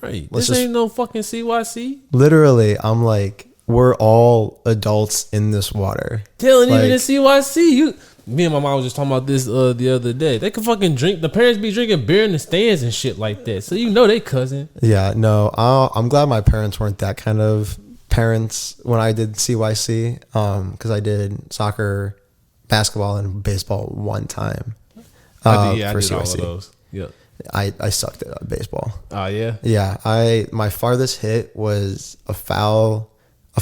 Right. This ain't no fucking CYC. Literally, I'm like, we're all adults in this water. Telling even in CYC, me and my mom was just talking about this the other day. They could fucking drink. The parents be drinking beer in the stands and shit like that. So you know they cousin. Yeah, no, I'm glad my parents weren't that kind of parents when I did CYC. Because I did soccer, basketball, and baseball one time. I did CYC. All of those. Yeah. I sucked at baseball. Oh yeah. Yeah, my farthest hit was a foul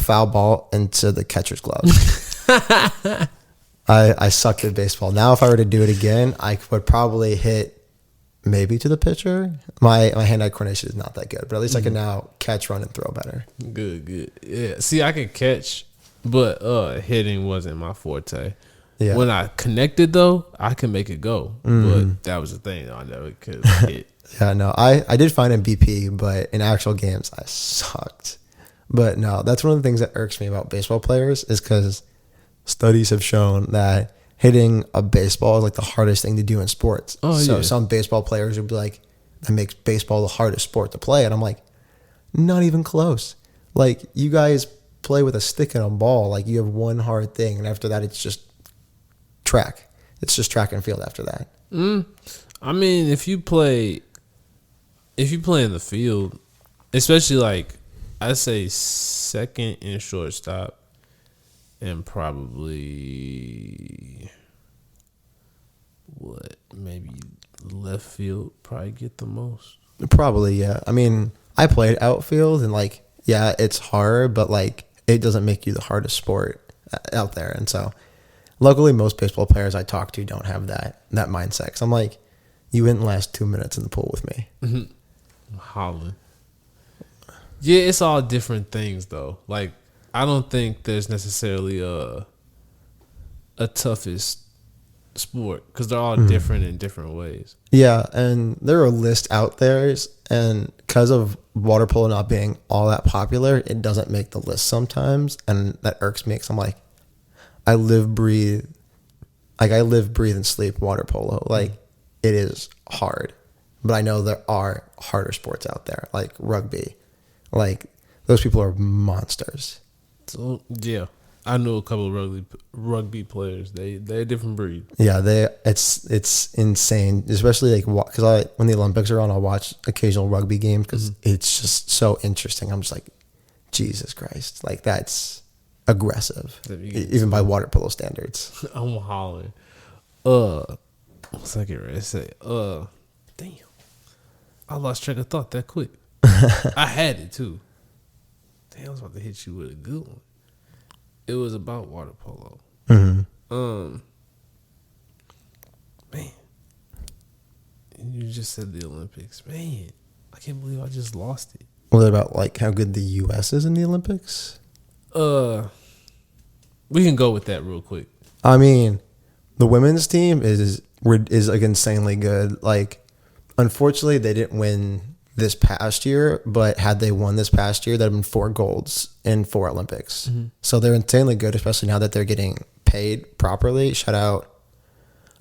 ball into the catcher's glove. I sucked at baseball. Now, if I were to do it again, I would probably hit maybe to the pitcher. My hand-eye coordination is not that good, but at least I can now catch, run, and throw better. Good. Yeah. See, I can catch, but hitting wasn't my forte. Yeah. When I connected though, I can make it go. But that was the thing. I never could hit. Yeah, no, I did fine in BP, but in actual games, I sucked. But no, that's one of the things that irks me about baseball players is because studies have shown that hitting a baseball is like the hardest thing to do in sports. Oh, so yeah. some baseball players would be like, that makes baseball the hardest sport to play. And I'm like, not even close. Like, you guys play with a stick and a ball. Like, you have one hard thing. And after that, it's just track. It's just track and field after that. I mean, if you play in the field, especially like, I'd say second and shortstop, and probably maybe left field probably get the most. Probably, yeah. I mean, I played outfield and like, yeah, it's hard, but like it doesn't make you the hardest sport out there. And so luckily most baseball players I talk to don't have that mindset. 'Cause I'm like, you wouldn't last 2 minutes in the pool with me. I'm hollering. Yeah, it's all different things though. Like, I don't think there's necessarily a toughest sport because they're all different in different ways. Yeah, and there are lists out there, and because of water polo not being all that popular, it doesn't make the list sometimes, and that irks me because I'm like, I live, breathe, and sleep water polo. Like, it is hard, but I know there are harder sports out there, like rugby. Like, those people are monsters. So yeah, I know a couple of rugby players. They're a different breed. Yeah, it's insane, especially like because when the Olympics are on, I'll watch occasional rugby games because it's just so interesting. I'm just like, Jesus Christ, like that's aggressive, even by water polo standards. I'm hollering. What's I get ready to say? Damn. I lost track of thought that quick. I had it too. Damn, I was about to hit you with a good one. It was about water polo. Mm-hmm. Man. You just said the Olympics. Man, I can't believe I just lost it. What about like how good the U.S. is in the Olympics? We can go with that real quick. I mean, the women's team is like insanely good. Like, unfortunately, they didn't win this past year, but had they won this past year, that'd have been 4 golds in 4 Olympics. Mm-hmm. So they're insanely good, especially now that they're getting paid properly. Shout out.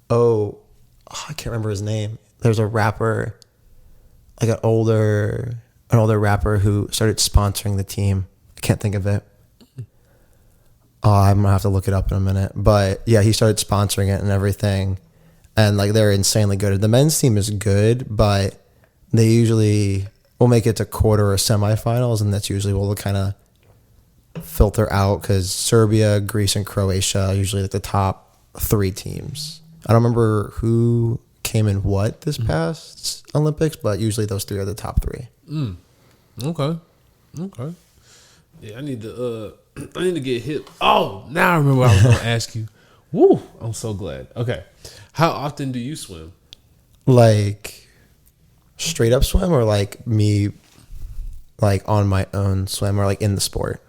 Oh, I can't remember his name. There's a rapper, like an older rapper who started sponsoring the team. I can't think of it. Oh, I'm gonna have to look it up in a minute. But yeah, he started sponsoring it and everything. And like they're insanely good. The men's team is good, but they usually will make it to quarter or semifinals, and that's usually what will kind of filter out because Serbia, Greece, and Croatia are usually like the top 3 teams. I don't remember who came in what this past Olympics, but usually those 3 are the top 3. Okay. Yeah, I need to get hit. Oh, now I remember what I was gonna ask you. Woo! I'm so glad. Okay, how often do you swim? Like straight up swim, or like me, like on my own swim, or like in the sport?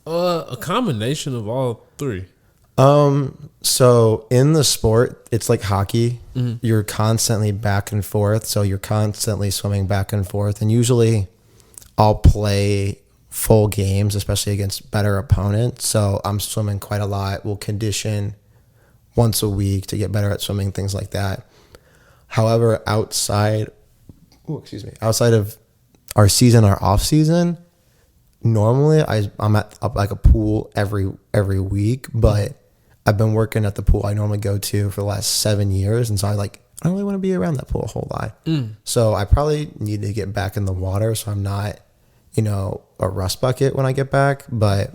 A combination of all 3. So in the sport, it's like hockey. Mm-hmm. You're constantly back and forth. So you're constantly swimming back and forth. And usually I'll play full games, especially against better opponents. So I'm swimming quite a lot. We'll condition once a week to get better at swimming, things like that. However, outside of our season, our off season, normally I'm at like a pool every week, but I've been working at the pool I normally go to for the last 7 years, and so I don't really want to be around that pool a whole lot. So I probably need to get back in the water, so I'm not, a rust bucket when I get back. But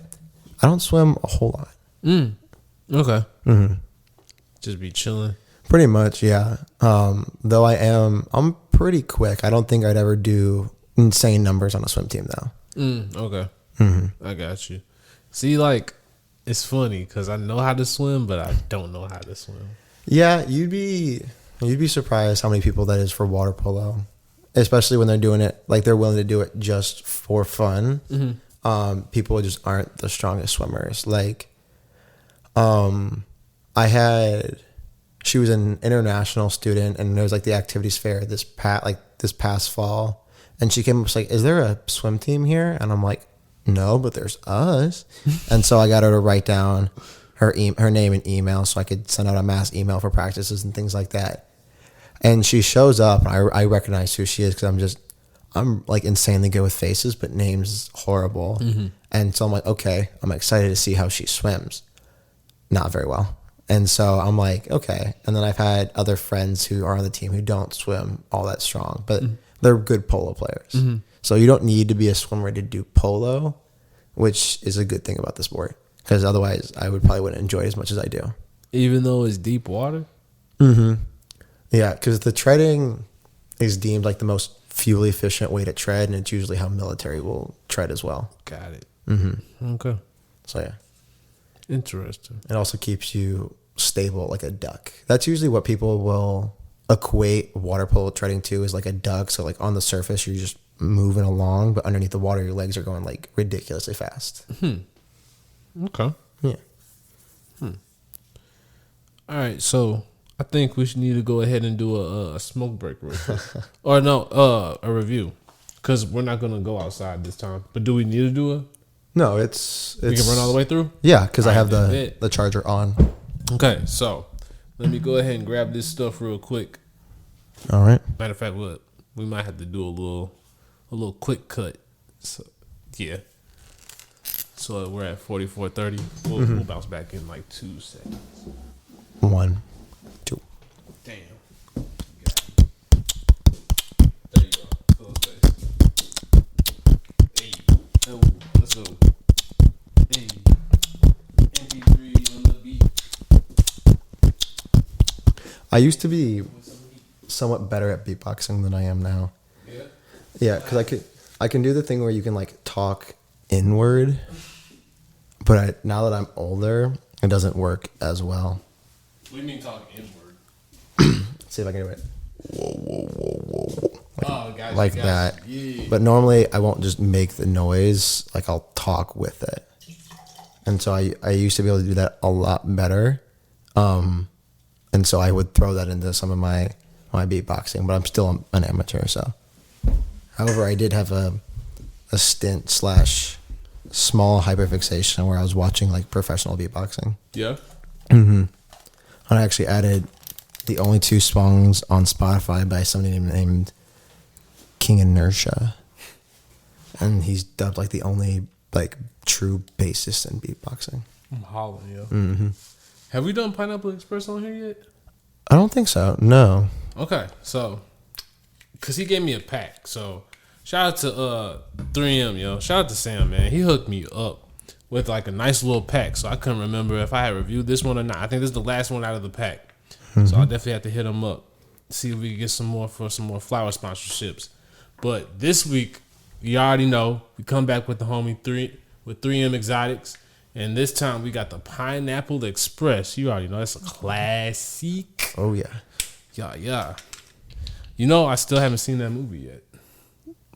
I don't swim a whole lot. Okay. Mm-hmm. Just be chilling. Pretty much, yeah. Though I'm pretty quick. I don't think I'd ever do insane numbers on a swim team though. Okay. Mm-hmm. I got you. See, like, it's funny because I know how to swim, but I don't know how to swim. Yeah, you'd be surprised how many people that is for water polo, especially when they're doing it like they're willing to do it just for fun. Mm-hmm. People just aren't the strongest swimmers. Like, she was an international student, and there was like the activities fair this past fall, and she came up like, "Is there a swim team here?" And I'm like, "No, but there's us." And so I got her to write down her name and email so I could send out a mass email for practices and things like that. And she shows up, and I recognize who she is because I'm like insanely good with faces, but names horrible. Mm-hmm. And so I'm like, okay, I'm excited to see how she swims. Not very well. And so I'm like, okay. And then I've had other friends who are on the team who don't swim all that strong, but they're good polo players. Mm-hmm. So you don't need to be a swimmer to do polo, which is a good thing about the sport, because otherwise I probably wouldn't enjoy it as much as I do. Even though it's deep water? Mm-hmm. Yeah, because the treading is deemed like the most fuel efficient way to tread, and it's usually how military will tread as well. Got it. Mm-hmm. Okay. So yeah. Interesting. It also keeps you stable like a duck. That's usually what people will equate water polo treading to, is like a duck. So like on the surface, you're just moving along, but underneath the water, your legs are going like ridiculously fast. Okay. Yeah. All right. So I think we should need to go ahead and do a smoke break real quick. Or no, a review. Because we're not going to go outside this time. But do we need to do No, we can run all the way through? Yeah, because I have right, the charger on. Okay, so let me go ahead and grab this stuff real quick. All right. Matter of fact, we might have to do a little quick cut. So yeah. So we're at 44:30. We'll bounce back in like 2 seconds. 1, 2. Damn. There you go. Close face. Hey. Oh, let's go. Hey. MP3 on the beat. I used to be somewhat better at beatboxing than I am now. Yeah. Yeah, because I can do the thing where you can like talk inward, but now that I'm older, it doesn't work as well. What do you mean talk inward? Let's see if I can do it. Gotcha, Like gotcha. that. Yeah. But normally I won't just make the noise, like I'll talk with it. And so I used to be able to do that a lot better. And so I would throw that into some of my beatboxing, but I'm still an amateur, so. However, I did have a stint / small hyperfixation where I was watching like professional beatboxing. Yeah. And I actually added the only 2 songs on Spotify by somebody named King Inertia. And he's dubbed like the only like true bassist in beatboxing. I'm hollering, yo. Have we done Pineapple Express on here yet? I don't think so. No. Okay, so because he gave me a pack, so shout out to 3M, yo. Shout out to Sam, man. He hooked me up with like a nice little pack, so I couldn't remember if I had reviewed this one or not. I think this is the last one out of the pack, so I'll definitely have to hit him up, see if we can get some more for some more flower sponsorships. But this week, you already know we come back with the homie 3M Exotics. And this time we got the Pineapple Express. You already know that's a classic. Oh, yeah. Yeah. You know, I still haven't seen that movie yet.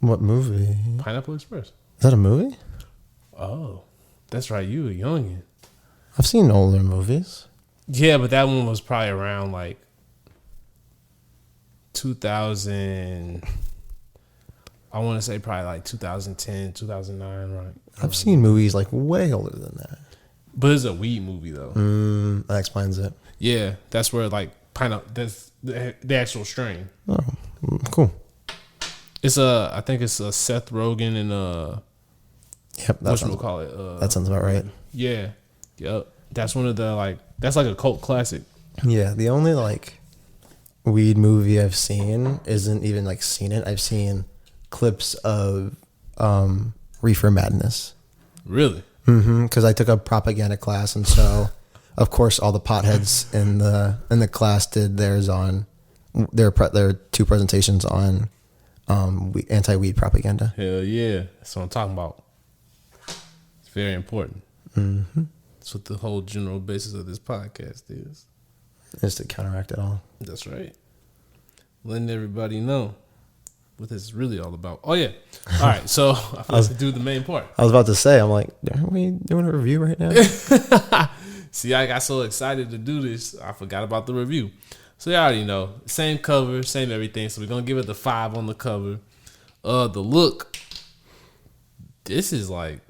What movie? Pineapple Express. Is that a movie? Oh, that's right. You a youngin'. I've seen older movies. Yeah, but that one was probably around like 2000. I want to say probably like 2010, 2009, right? I've seen movies like way older than that. But it's a weed movie though. That explains it. Yeah, that's where like pineapple. That's the actual strain. Oh, cool. It's I think it's Seth Rogen and Yep, that sounds about right. Yeah, yep. That's one of the like. That's like a cult classic. Yeah, the only like weed movie I've seen isn't even like seen it. I've seen clips of Reefer Madness. Really? Because I took a propaganda class, and so of course all the potheads in the class did theirs on their 2 presentations on anti-weed propaganda. Hell yeah, that's what I'm talking about. It's very important. That's what the whole general basis of this podcast is. Is to counteract it all. That's right. Letting everybody know what this is really all about. Oh, yeah. All right. So I forgot to do the main part. I was about to say, I'm like, aren't we doing a review right now? See, I got so excited to do this, I forgot about the review. So you already know. Same cover, same everything. So we're going to give it the 5 on the cover. The look. This is like,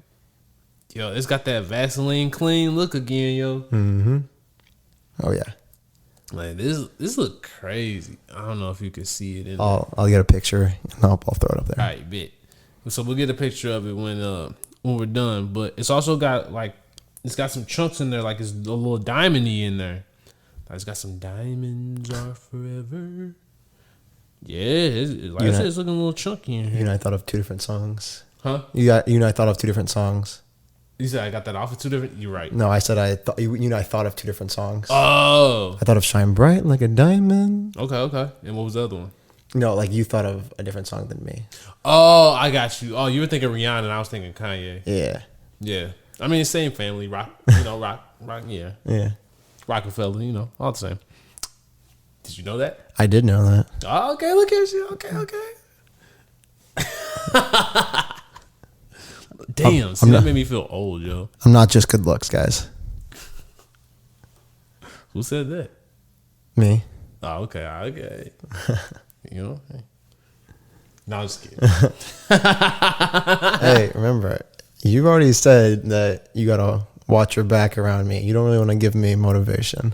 yo, it's got that Vaseline clean look again, yo. Oh, yeah. Like, this look crazy. I don't know if you can see it. I'll get a picture and I'll throw it up there. All right, bet. So we'll get a picture of it when we're done. But it's also got like, it's got some chunks in there, like it's a little diamond-y in there. It's got some diamonds are forever. Yeah, it's looking a little chunky in here. You and I thought of 2 different songs. Huh? You and I thought of 2 different songs. You said I got that off of 2 different. You're right. No, I said I thought you and I thought of 2 different songs. Oh. I thought of "Shine Bright Like a Diamond." Okay. And what was the other one? No, like you thought of a different song than me. Oh, I got you. Oh, you were thinking Rihanna, and I was thinking Kanye. Yeah. I mean, same family, rock. Rock. Yeah. Yeah. Rockefeller, all the same. Did you know that? I did know that. Oh, okay, look at you. Okay. Damn, that made me feel old, yo. I'm not just good looks, guys. Who said that? Me. Oh, okay. No, I'm just kidding. Hey, remember, you've already said that you gotta watch your back around me. You don't really want to give me motivation.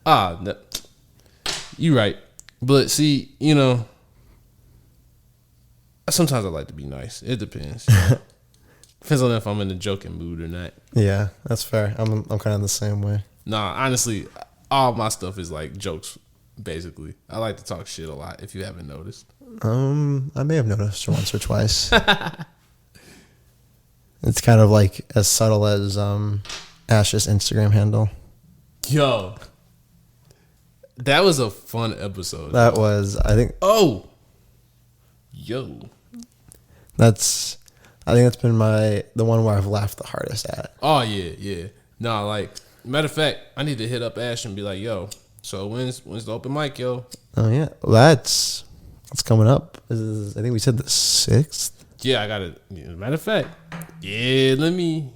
No, you're right. But see, sometimes I like to be nice. It depends. Depends on if I'm in a joking mood or not. Yeah, that's fair. I'm kind of the same way. Nah, honestly, all my stuff is like jokes, basically. I like to talk shit a lot, if you haven't noticed. I may have noticed once or twice. It's kind of like as subtle as Ash's Instagram handle. Yo, That was a fun episode. That was, I think. Oh, yo. I think that's been the one where I've laughed the hardest at. Oh yeah. No, like matter of fact, I need to hit up Ash and be like, yo. So when's the open mic, yo? Oh yeah, well, that's coming up. I think we said the 6th. Yeah, I got it. Yeah, matter of fact, let me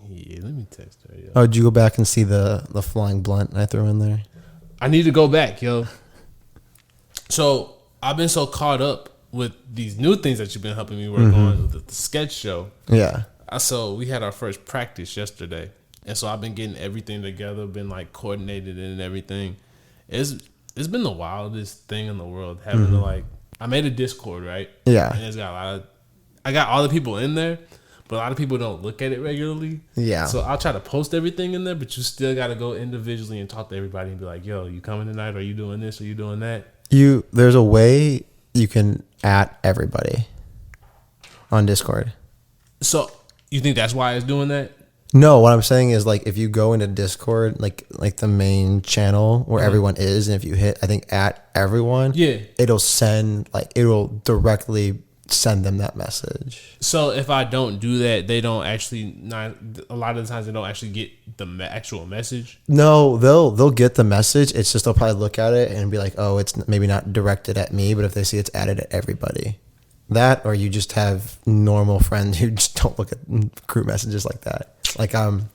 text her. Yo. Oh, did you go back and see the flying blunt I threw in there? I need to go back, yo. So I've been so caught up with these new things that you've been helping me work on, the sketch show. Yeah. So we had our first practice yesterday, and so I've been getting everything together, been like coordinated and everything. It's been the wildest thing in the world having to like. I made a Discord, right? Yeah. And it's got I got all the people in there, but a lot of people don't look at it regularly. Yeah. So I'll try to post everything in there, but you still got to go individually and talk to everybody and be like, yo, you coming tonight? Are you doing this? Are you doing that? There's a way you can at everybody on Discord. So you think that's why it's doing that? No, what I'm saying is like if you go into Discord, like the main channel where everyone is, and if you hit, I think at everyone, it'll directly send them that message. So if I don't do that, they don't actually a lot of the times they don't actually get the actual message. No, they'll get the message. It's just they'll probably look at it and be like, oh, it's maybe not directed at me, but if they see it's added at everybody. That, or you just have normal friends who just don't look at group messages like that. Like I'm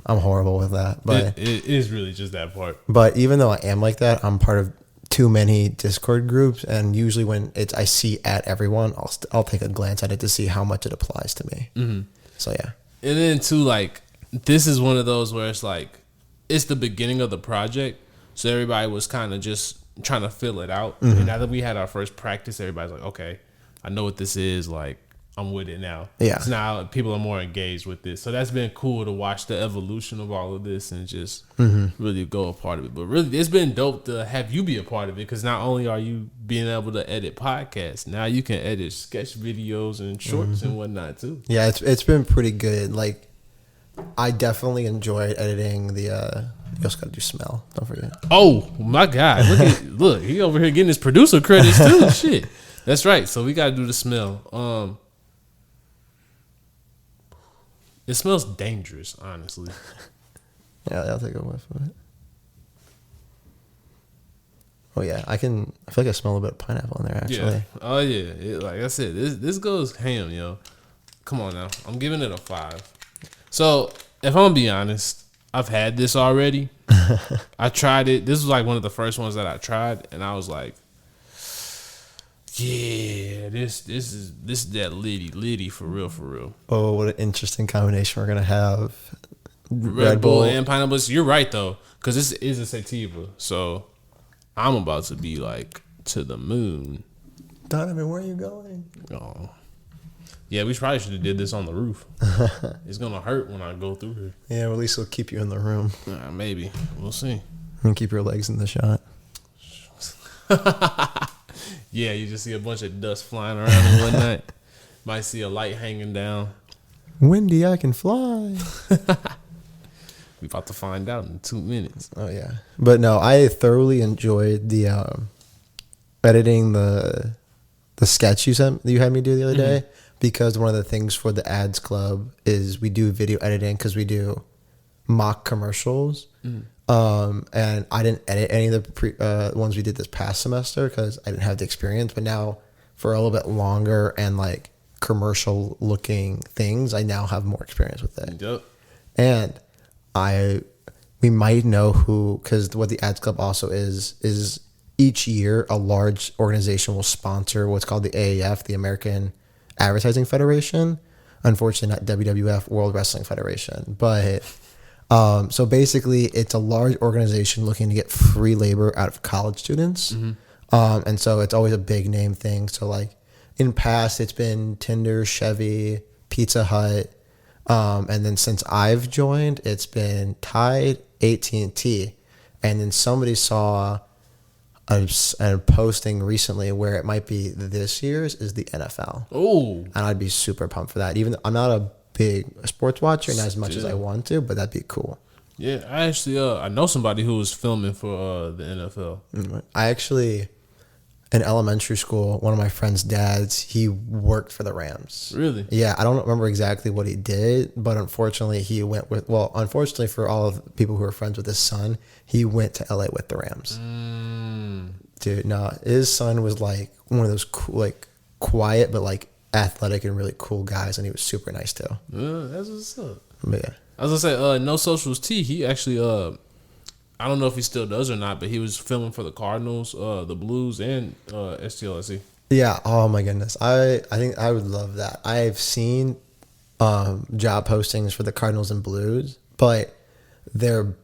horrible with that, but it is really just that part. But even though I am like that, I'm part of too many Discord groups, and usually when I see at everyone, I'll take a glance at it to see how much it applies to me. Mm-hmm. So yeah, and then too, like this is one of those where it's like it's the beginning of the project, so everybody was kind of just trying to fill it out. And now that we had our first practice, everybody's like, okay, I know what this is. Like I'm with it now. Yeah. So now people are more engaged with this. So that's been cool to watch the evolution of all of this and just really go a part of it. But really, it's been dope to have you be a part of it, because not only are you being able to edit podcasts, now you can edit sketch videos and shorts and whatnot too. Yeah, it's been pretty good. Like I definitely enjoyed editing the. You also got to do smell. Don't forget. Oh my God! Look, he over here getting his producer credits too. Shit, that's right. So we got to do the smell. It smells dangerous, honestly. Yeah, I'll take a whiff of it. Oh yeah, I feel like I smell a bit of pineapple in there actually. Yeah. Oh yeah, like I said, this goes ham, yo. Come on now, I'm giving it a 5. So if I'm gonna be honest, I've had this already. I tried it. This was like one of the first ones that I tried, and I was like, yeah, this is that litty for real. Oh, what an interesting combination we're gonna have. Red Bull and pineapple. You're right though, because this is a sativa, so I'm about to be like to the moon. Donovan, where are you going? Oh, yeah, we probably should have did this on the roof. It's gonna hurt when I go through here. Yeah, well, at least it'll keep you in the room. Maybe we'll see. And keep your legs in the shot. Yeah, you just see a bunch of dust flying around and whatnot. Might see a light hanging down. Windy, I can fly. We about to find out in 2 minutes. Oh yeah, but no, I thoroughly enjoyed the editing the sketch you had me do the other day, because one of the things for the ads club is we do video editing because we do mock commercials. And I didn't edit any of the ones we did this past semester because I didn't have the experience. But now, for a little bit longer and like commercial looking things, I now have more experience with it. Yep. And we might know who, because what the ads club also is each year a large organization will sponsor what's called the AAF, the American Advertising Federation. Unfortunately, not WWF, World Wrestling Federation, but. So basically, it's a large organization looking to get free labor out of college students. And so it's always a big name thing. So like in past, it's been Tinder, Chevy, Pizza Hut. And then since I've joined, it's been Tide, AT&T. And then somebody saw a posting recently where it might be this year's is the NFL. Oh. And I'd be super pumped for that. Even though I'm not a big sports watcher, not as much as I want to, but that'd be cool. Yeah, I actually I know somebody who was filming for the NFL. I actually, in elementary school, one of my friend's dads, he worked for the Rams. Really? Yeah, I don't remember exactly what he did, but unfortunately he went with, well, unfortunately for all of the people who are friends with his son, he went to LA with the Rams. Dude, no, his son was like one of those cool, like quiet but like athletic and really cool guys, and he was super nice too. That's what's up. But yeah. I was gonna say, No Socials T, he actually I don't know if he still does or not, but he was filming for the Cardinals, the Blues, and STLSE. Yeah. Oh my goodness. I think I would love that. I've seen job postings for the Cardinals and Blues, but their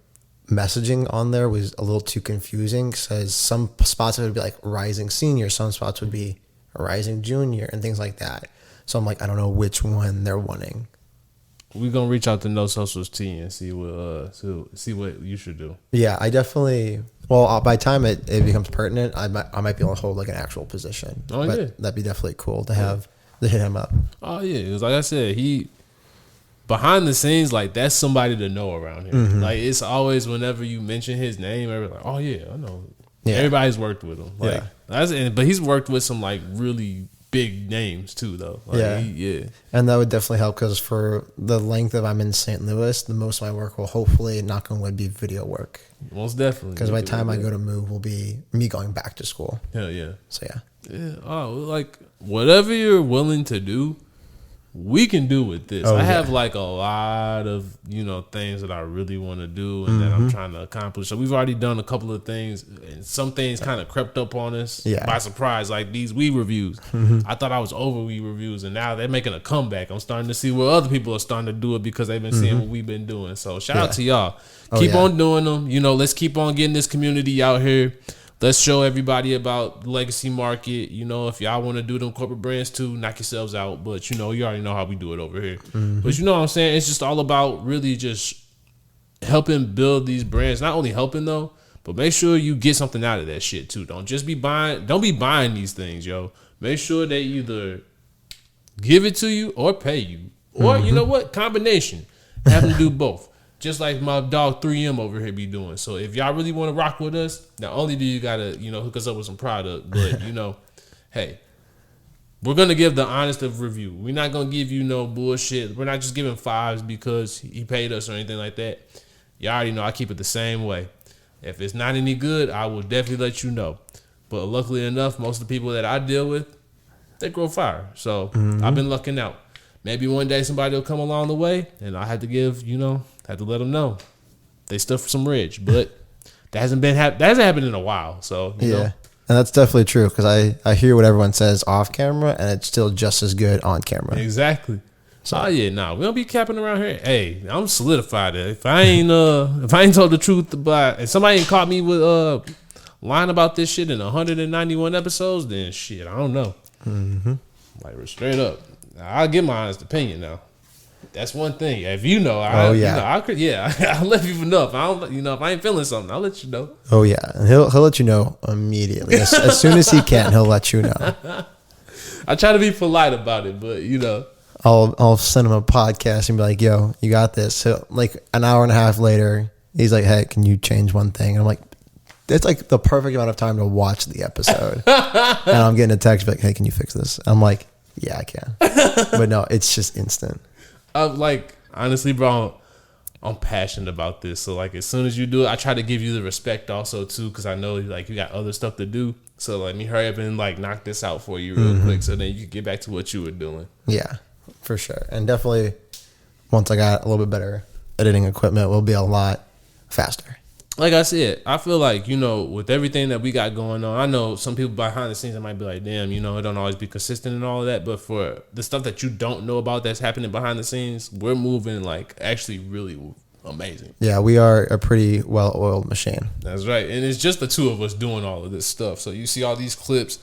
messaging on there was a little too confusing because some spots would be like rising senior, some spots would be rising junior, and things like that. So I'm like, I don't know which one they're wanting. We're gonna reach out to No Socials T and see what you should do. Yeah, I definitely. Well, by the time it becomes pertinent, I might be able to hold like an actual position. Oh, but yeah. That'd be definitely cool to have to hit him up. Oh yeah, it was like I said, he behind the scenes, like that's somebody to know around here. Mm-hmm. Like it's always whenever you mention his name, everybody's like, oh yeah, I know. Yeah. Everybody's worked with him. Like Yeah. but he's worked with some like really big names too, though. Like, Yeah. yeah. And that would definitely help because for the length of I'm in St. Louis, the most of my work will hopefully, knock on wood, be video work. Most definitely. Because by the time I go to move, will be me going back to school. Hell yeah. So yeah. Yeah. Oh, like whatever you're willing to do, we can do with this. Oh, I yeah. have like a lot of, things that I really want to do and that I'm trying to accomplish. So we've already done a couple of things and some things kind of crept up on us by surprise, like these Wii reviews. I thought I was over Wii reviews and now they're making a comeback. I'm starting to see where other people are starting to do it because they've been seeing what we've been doing. So shout out to y'all. Keep on doing them. Let's keep on getting this community out here. Let's show everybody about the legacy market. If y'all want to do them corporate brands too, knock yourselves out. But, you already know how we do it over here. But you know what I'm saying? It's just all about really just helping build these brands. Not only helping, though, but make sure you get something out of that shit, too. Don't be buying these things, yo. Make sure they either give it to you or pay you. Or, you know what? Combination. Have them do both. Just like my dog 3M over here be doing. So if y'all really want to rock with us, not only do you gotta, hook us up with some product, but hey, we're gonna give the honest of review. We're not gonna give you no bullshit. We're not just giving fives because he paid us or anything like that. Y'all already know I keep it the same way. If it's not any good, I will definitely let you know. But luckily enough, most of the people that I deal with, they grow fire. So I've been lucking out. Maybe one day somebody will come along the way and I had to had to let them know they stuff for some rich, but that hasn't happened in a while. So you know. And that's definitely true because I hear what everyone says off camera and it's still just as good on camera. Exactly. So we don't be capping around here. Hey, I'm solidified. If I ain't told the truth about, and somebody ain't caught me with lying about this shit in 191 episodes, then shit, I don't know. Like straight up, I'll give my honest opinion now. That's one thing. If I'll let people know. If I don't, if I ain't feeling something, I'll let you know. Oh yeah, and he'll let you know immediately as soon as he can. He'll let you know. I try to be polite about it, but I'll send him a podcast and be like, "Yo, you got this." So like an hour and a half later, he's like, "Hey, can you change one thing?" And I'm like, "It's like the perfect amount of time to watch the episode." And I'm getting a text like, "Hey, can you fix this?" I'm like, "Yeah, I can," but no, it's just instant. Honestly, bro, I'm passionate about this. So as soon as you do it, I try to give you the respect also too, because I know you got other stuff to do. So let me hurry up and knock this out for you real quick, so then you can get back to what you were doing. Yeah, for sure. And definitely, once I got a little bit better editing equipment, we'll be a lot faster. Like I said, I feel like, with everything that we got going on, I know some people behind the scenes that might be like, damn, it don't always be consistent and all of that. But for the stuff that you don't know about that's happening behind the scenes, we're moving actually really amazing. Yeah, we are a pretty well-oiled machine. That's right. And it's just the two of us doing all of this stuff. So you see all these clips,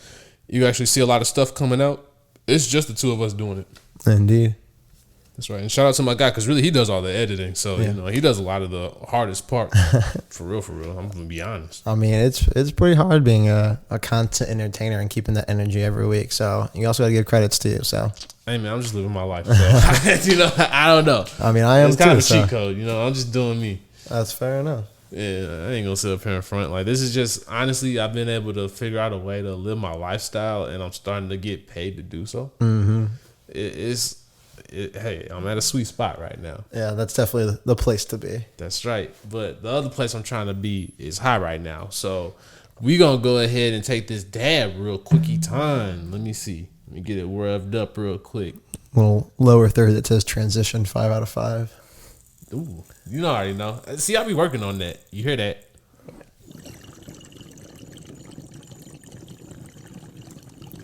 you actually see a lot of stuff coming out. It's just the two of us doing it. Indeed. That's right. And shout out to my guy, because really he does all the editing. So, he does a lot of the hardest part. For real. I'm going to be honest. I mean, it's pretty hard being a content entertainer and keeping that energy every week. So, you also got to give credits to you. So, hey, man, I'm just living my life. So, I don't know. I mean, I am it's kind too. It's kind of a cheat code. I'm just doing me. That's fair enough. Yeah, I ain't gonna sit up here in front. Like, this is just, honestly, I've been able to figure out a way to live my lifestyle, and I'm starting to get paid to do so. Mm-hmm. Hey, I'm at a sweet spot right now. Yeah, that's definitely the place to be. That's right. But the other place I'm trying to be is high right now. So we gonna go ahead and take this dab real quickie time. Let me see. Let me get it revved up real quick. Little lower third that says transition 5 out of 5. Ooh, you already know. See, I'll be working on that. You hear that?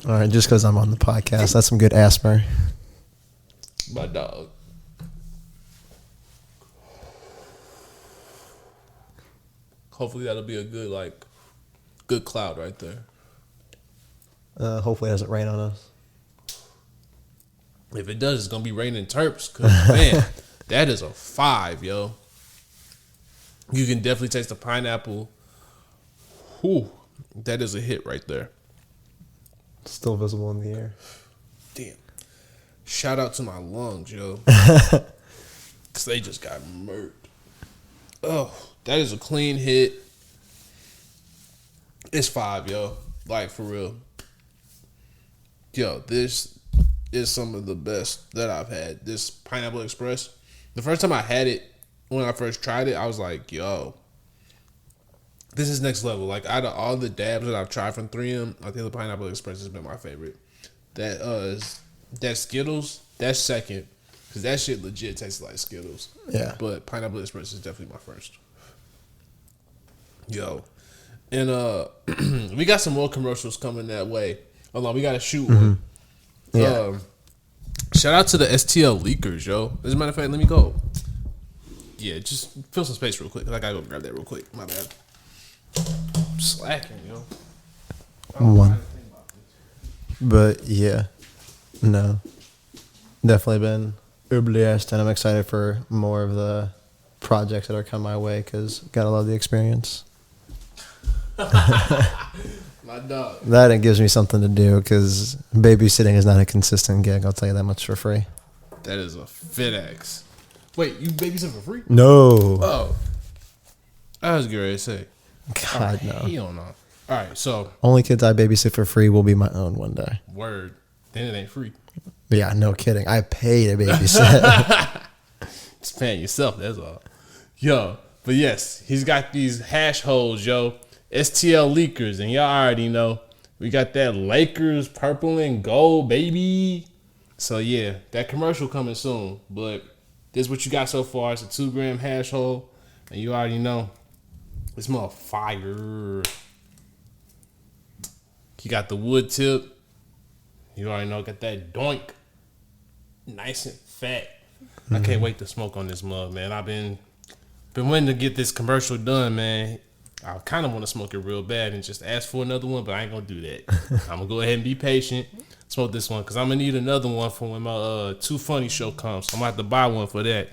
All right, just because I'm on the podcast, that's some good asthma. My dog. Hopefully that'll be a good cloud right there. Hopefully it doesn't rain on us. If it does, it's gonna be raining terps. Cause man, that is a 5, yo. You can definitely taste the pineapple. Whew, that is a hit right there. Still visible in the air. Damn. Shout out to my lungs, yo. Cause they just got murked. Oh, that is a clean hit. It's 5, yo. Like, for real. Yo, this is some of the best that I've had. This Pineapple Express. The first time I had it, when I first tried it, I was like, yo, this is next level. Like, out of all the dabs that I've tried from 3M, I think the Pineapple Express has been my favorite. That Skittles, that's second. Because that shit legit tastes like Skittles. Yeah. But Pineapple Express is definitely my first. Yo. And we got some more commercials coming that way. Hold on, we got to shoot one. Yeah. Shout out to the STL leakers, yo. As a matter of fact, let me go. Yeah, just fill some space real quick. I gotta go grab that real quick. My bad. I'm slacking, yo. One. But yeah, no, definitely been blessed, and I'm excited for more of the projects that are coming my way because gotta love the experience. My dog. That and gives me something to do because babysitting is not a consistent gig. I'll tell you that much for free. That is a FedEx. Wait, you babysit for free? No. Oh, I was getting ready to say. God, no. Hell no. All right, so Only kids I babysit for free will be my own one day. word. Then it ain't free. Yeah, no kidding. I pay to babysit. Just paying yourself, that's all. Yo, but yes, he's got these hash holes, yo. STL leakers, and y'all already know we got that Lakers purple and gold, baby. So yeah, that commercial coming soon. But this is what you got so far. It's a 2-gram hash hole, and you already know it's more fire. You got the wood tip. You already know, got that doink. Nice and fat. I can't wait to smoke on this mug, man. I've been waiting to get this commercial done, man. I kind of want to smoke it real bad and just ask for another one, but I ain't going to do that. I'm going to go ahead and be patient. Smoke this one because I'm going to need another one for when my Too Funny show comes. So I'm going to have to buy one for that.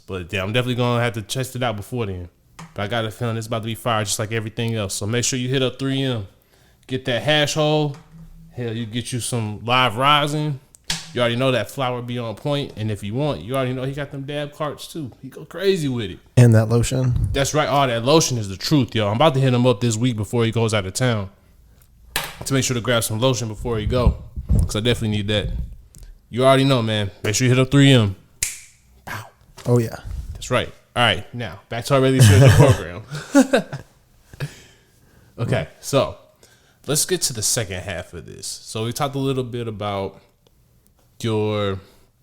But yeah, I'm definitely going to have to test it out before then. But I got a feeling it's about to be fire just like everything else. So make sure you hit up 3M. Get that hash hole. Hell, you get you some live resin. You already know that flour be on point. And if you want, you already know he got them dab carts too. He go crazy with it. And that lotion. That's right. Oh, that lotion is the truth, yo. I'm about to hit him up this week before he goes out of town to make sure to grab some lotion before he go. Because I definitely need that. You already know, man. Make sure you hit up 3M. Pow. Oh, yeah. That's right. All right. Now, back to our really scheduled program. Okay. So, let's get to the second half of this. So, we talked a little bit about your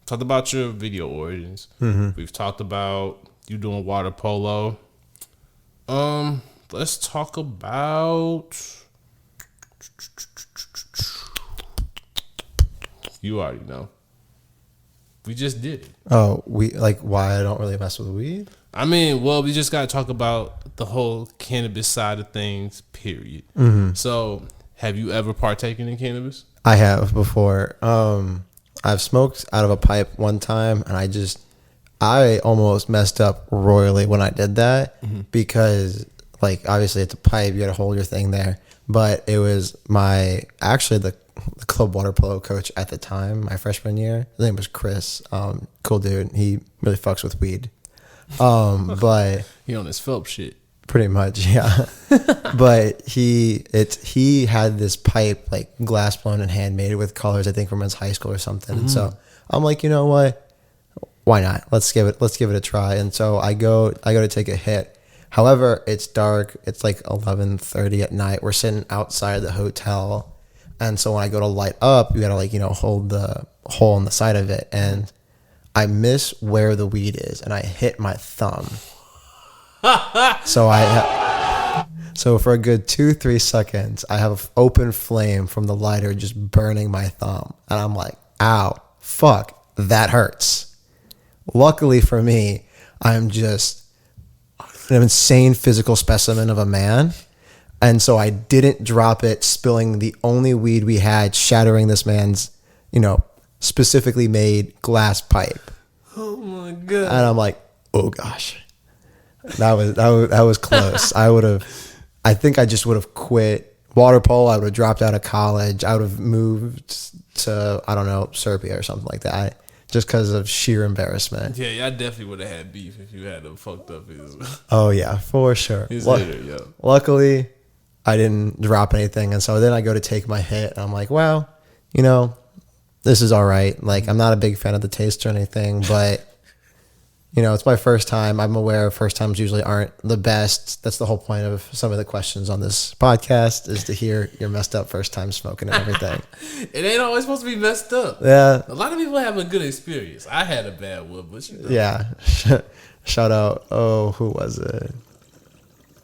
video origins. Mm-hmm. We've talked about you doing water polo. Let's talk about, you already know. We just did it. Oh, why I don't really mess with weed? I mean, well, we just got to talk about the whole cannabis side of things, period. Mm-hmm. So, have you ever partaken in cannabis? I have before. I've smoked out of a pipe one time, and I almost messed up royally when I did that because, obviously it's a pipe, you got to hold your thing there. But it was the club water polo coach at the time, my freshman year. His name was Chris. Cool dude. He really fucks with weed. But he on his Phelps shit. pretty much, yeah. But he had this pipe, like glass blown and handmade with colors, I think from his high school or something. And so I'm like, you know what? Why not? Let's give it a try. And so I go to take a hit. However, it's dark. It's like 11:30 at night. We're sitting outside the hotel. And so when I go to light up, you gotta hold the hole in the side of it. And I miss where the weed is, and I hit my thumb. So for a good 2-3 seconds, I have open flame from the lighter just burning my thumb. And I'm like, ow, fuck, that hurts. Luckily for me, I'm just an insane physical specimen of a man. And so I didn't drop it, spilling the only weed we had, shattering this man's, specifically made glass pipe. Oh my God. And I'm like, oh gosh. That was close. I think I just would have quit water polo. I would have dropped out of college. I would have moved to, I don't know, Serbia or something like that. Just because of sheer embarrassment. Yeah, I definitely would have had beef if you had them fucked up. Oh yeah, for sure. Luckily, I didn't drop anything, and so then I go to take my hit, and I'm like, well, this is all right. Like, I'm not a big fan of the taste or anything, but it's my first time. I'm aware first times usually aren't the best. That's the whole point of some of the questions on this podcast, is to hear your messed up first time smoking and everything. It ain't always supposed to be messed up. Yeah. A lot of people have a good experience. I had a bad one, but Yeah. Shout out. Oh, who was it?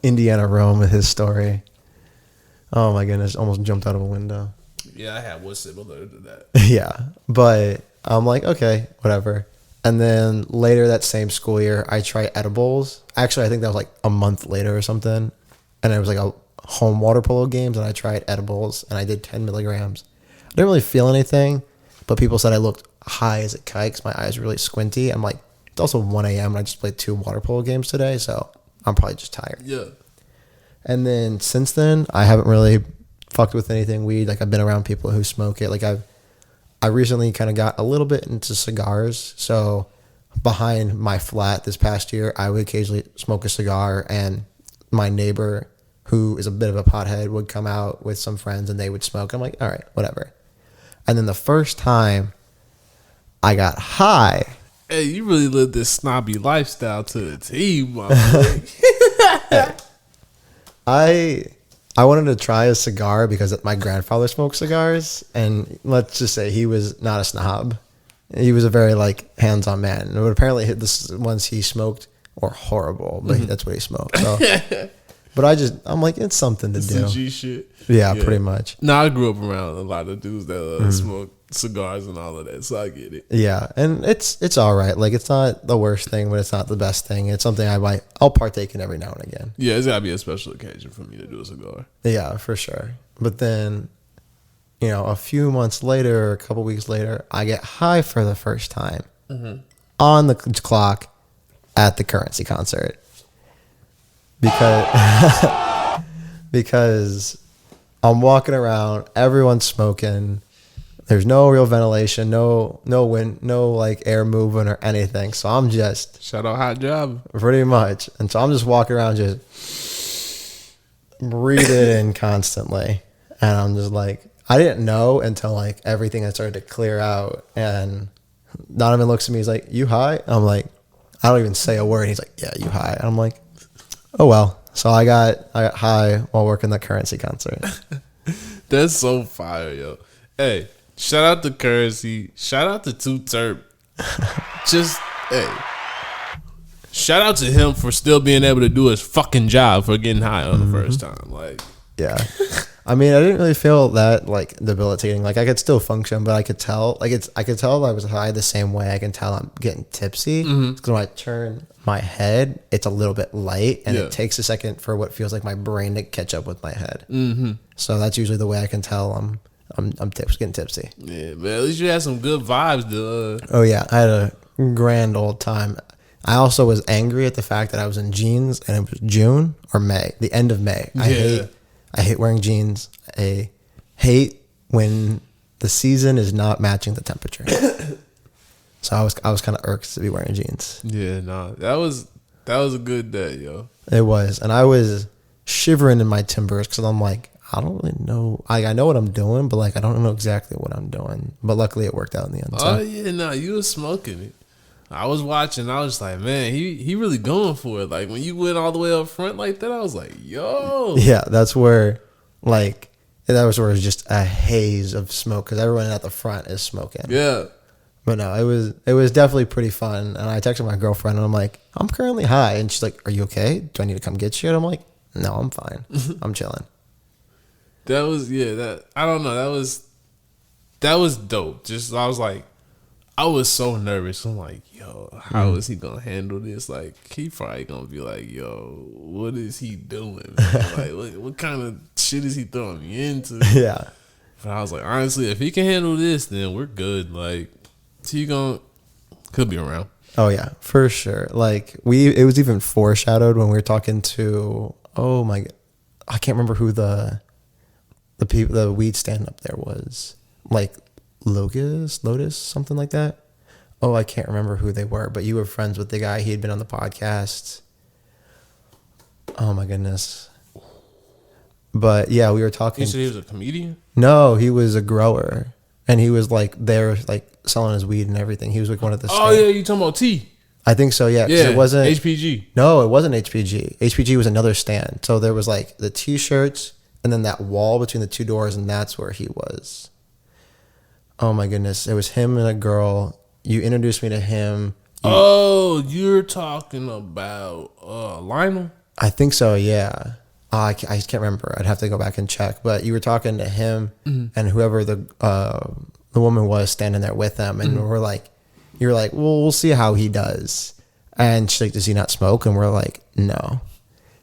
Indiana Rome with his story. Oh my goodness. Almost jumped out of a window. Yeah, I had one similar to that. Yeah. But I'm like, okay, whatever. And then later that same school year, I tried edibles. Actually, I think that was like a month later or something. And it was like a home water polo games, and I tried edibles, and I did 10 milligrams. I didn't really feel anything, but people said I looked high as a kite because my eyes were really squinty. I'm like, it's also 1 a.m. and I just played 2 water polo games today, so I'm probably just tired. Yeah. And then since then, I haven't really fucked with anything weed. Like, I've been around people who smoke it. Like, I recently kind of got a little bit into cigars. So behind my flat this past year, I would occasionally smoke a cigar, and my neighbor, who is a bit of a pothead, would come out with some friends and they would smoke. I'm like, all right, whatever. And then the first time I got high. Hey, you really lived this snobby lifestyle to the T, my boy. I wanted to try a cigar because my grandfather smoked cigars, and let's just say he was not a snob. He was a very hands-on man. And apparently the ones he smoked were horrible, but that's what he smoked. So. But I'm like, it's something to do. G shit. Yeah, pretty much. No, I grew up around a lot of dudes that smoke cigars and all of that, so I get it. Yeah, and it's all right. Like, it's not the worst thing, but it's not the best thing. It's something I'll partake in every now and again. Yeah, it's gotta be a special occasion for me to do a cigar. Yeah, for sure. But then, a few months later, or a couple weeks later, I get high for the first time on the clock at the Currency concert. Because I'm walking around, everyone's smoking. There's no real ventilation, no wind, no air moving or anything. So I'm just shout out Hot Job, pretty much. And so I'm just walking around, just breathing in constantly. And I'm just like, I didn't know until everything had started to clear out. And Donovan looks at me, he's like, "You high?" I'm like, I don't even say a word. He's like, "Yeah, you high?" And I'm like, oh well. So I got high while working the Currency concert. That's so fire, yo. Hey, shout out to Currency. Shout out to Too T3rp. Shout out to him for still being able to do his fucking job for getting high on the first time. Yeah. I mean, I didn't really feel that debilitating. I could still function, but I could tell I could tell I was high the same way I can tell I'm getting tipsy. Because when I turn my head, it's a little bit light, and it takes a second for what feels like my brain to catch up with my head. So that's usually the way I can tell I'm getting tipsy. Yeah, but at least you had some good vibes, though. Oh yeah, I had a grand old time. I also was angry at the fact that I was in jeans, and it was June or May, the end of May. I hate wearing jeans. I hate when the season is not matching the temperature. So I was kind of irked to be wearing jeans. Yeah, nah, that was a good day, yo. It was, and I was shivering in my timbers because I'm like, I don't really know. I know what I'm doing, but like I don't know exactly what I'm doing. But luckily, it worked out in the end. Oh yeah, nah, you was smoking it. I was watching. I was like, man, he really going for it. Like when you went all the way up front like that, I was like, yo. Yeah, that's where, like, that was where it was just a haze of smoke because everyone at the front is smoking. Yeah. But no, it was definitely pretty fun. And I texted my girlfriend and I'm like, I'm currently high, and she's like, are you okay? Do I need to come get you? And I'm like, no, I'm fine. I'm chilling. That was I don't know. That was dope. Just I was like, I was so nervous. I'm like, yo, how is he gonna handle this? Like, he probably gonna be like, yo, what is he doing? Like, what kind of shit is he throwing me into? Yeah. But I was like, honestly, if he can handle this, then we're good. Like, he could be around. Oh yeah, for sure. Like it was even foreshadowed when we were talking to, oh my, I can't remember who the weed stand up there was. Like Lotus, something like that. Oh, I can't remember who they were, but you were friends with the guy. He had been on the podcast. Oh my goodness. But yeah, we were talking. You said he was a comedian? No, he was a grower. And he was like there, like selling his weed and everything. He was like one of the. Oh yeah, you talking about T? I think so. Yeah, Yeah. it wasn't HPG. No, it wasn't HPG. HPG was another stand. So there was like the T-shirts and then that wall between the two doors, and that's where he was. Oh my goodness, it was him and a girl. You introduced me to him. You're talking about Lionel? I think so. Yeah. I can't remember. I'd have to go back and check. But you were talking to him and whoever the woman was standing there with them, and you were like, well, we'll see how he does. And she's like, does he not smoke? And we're like, no.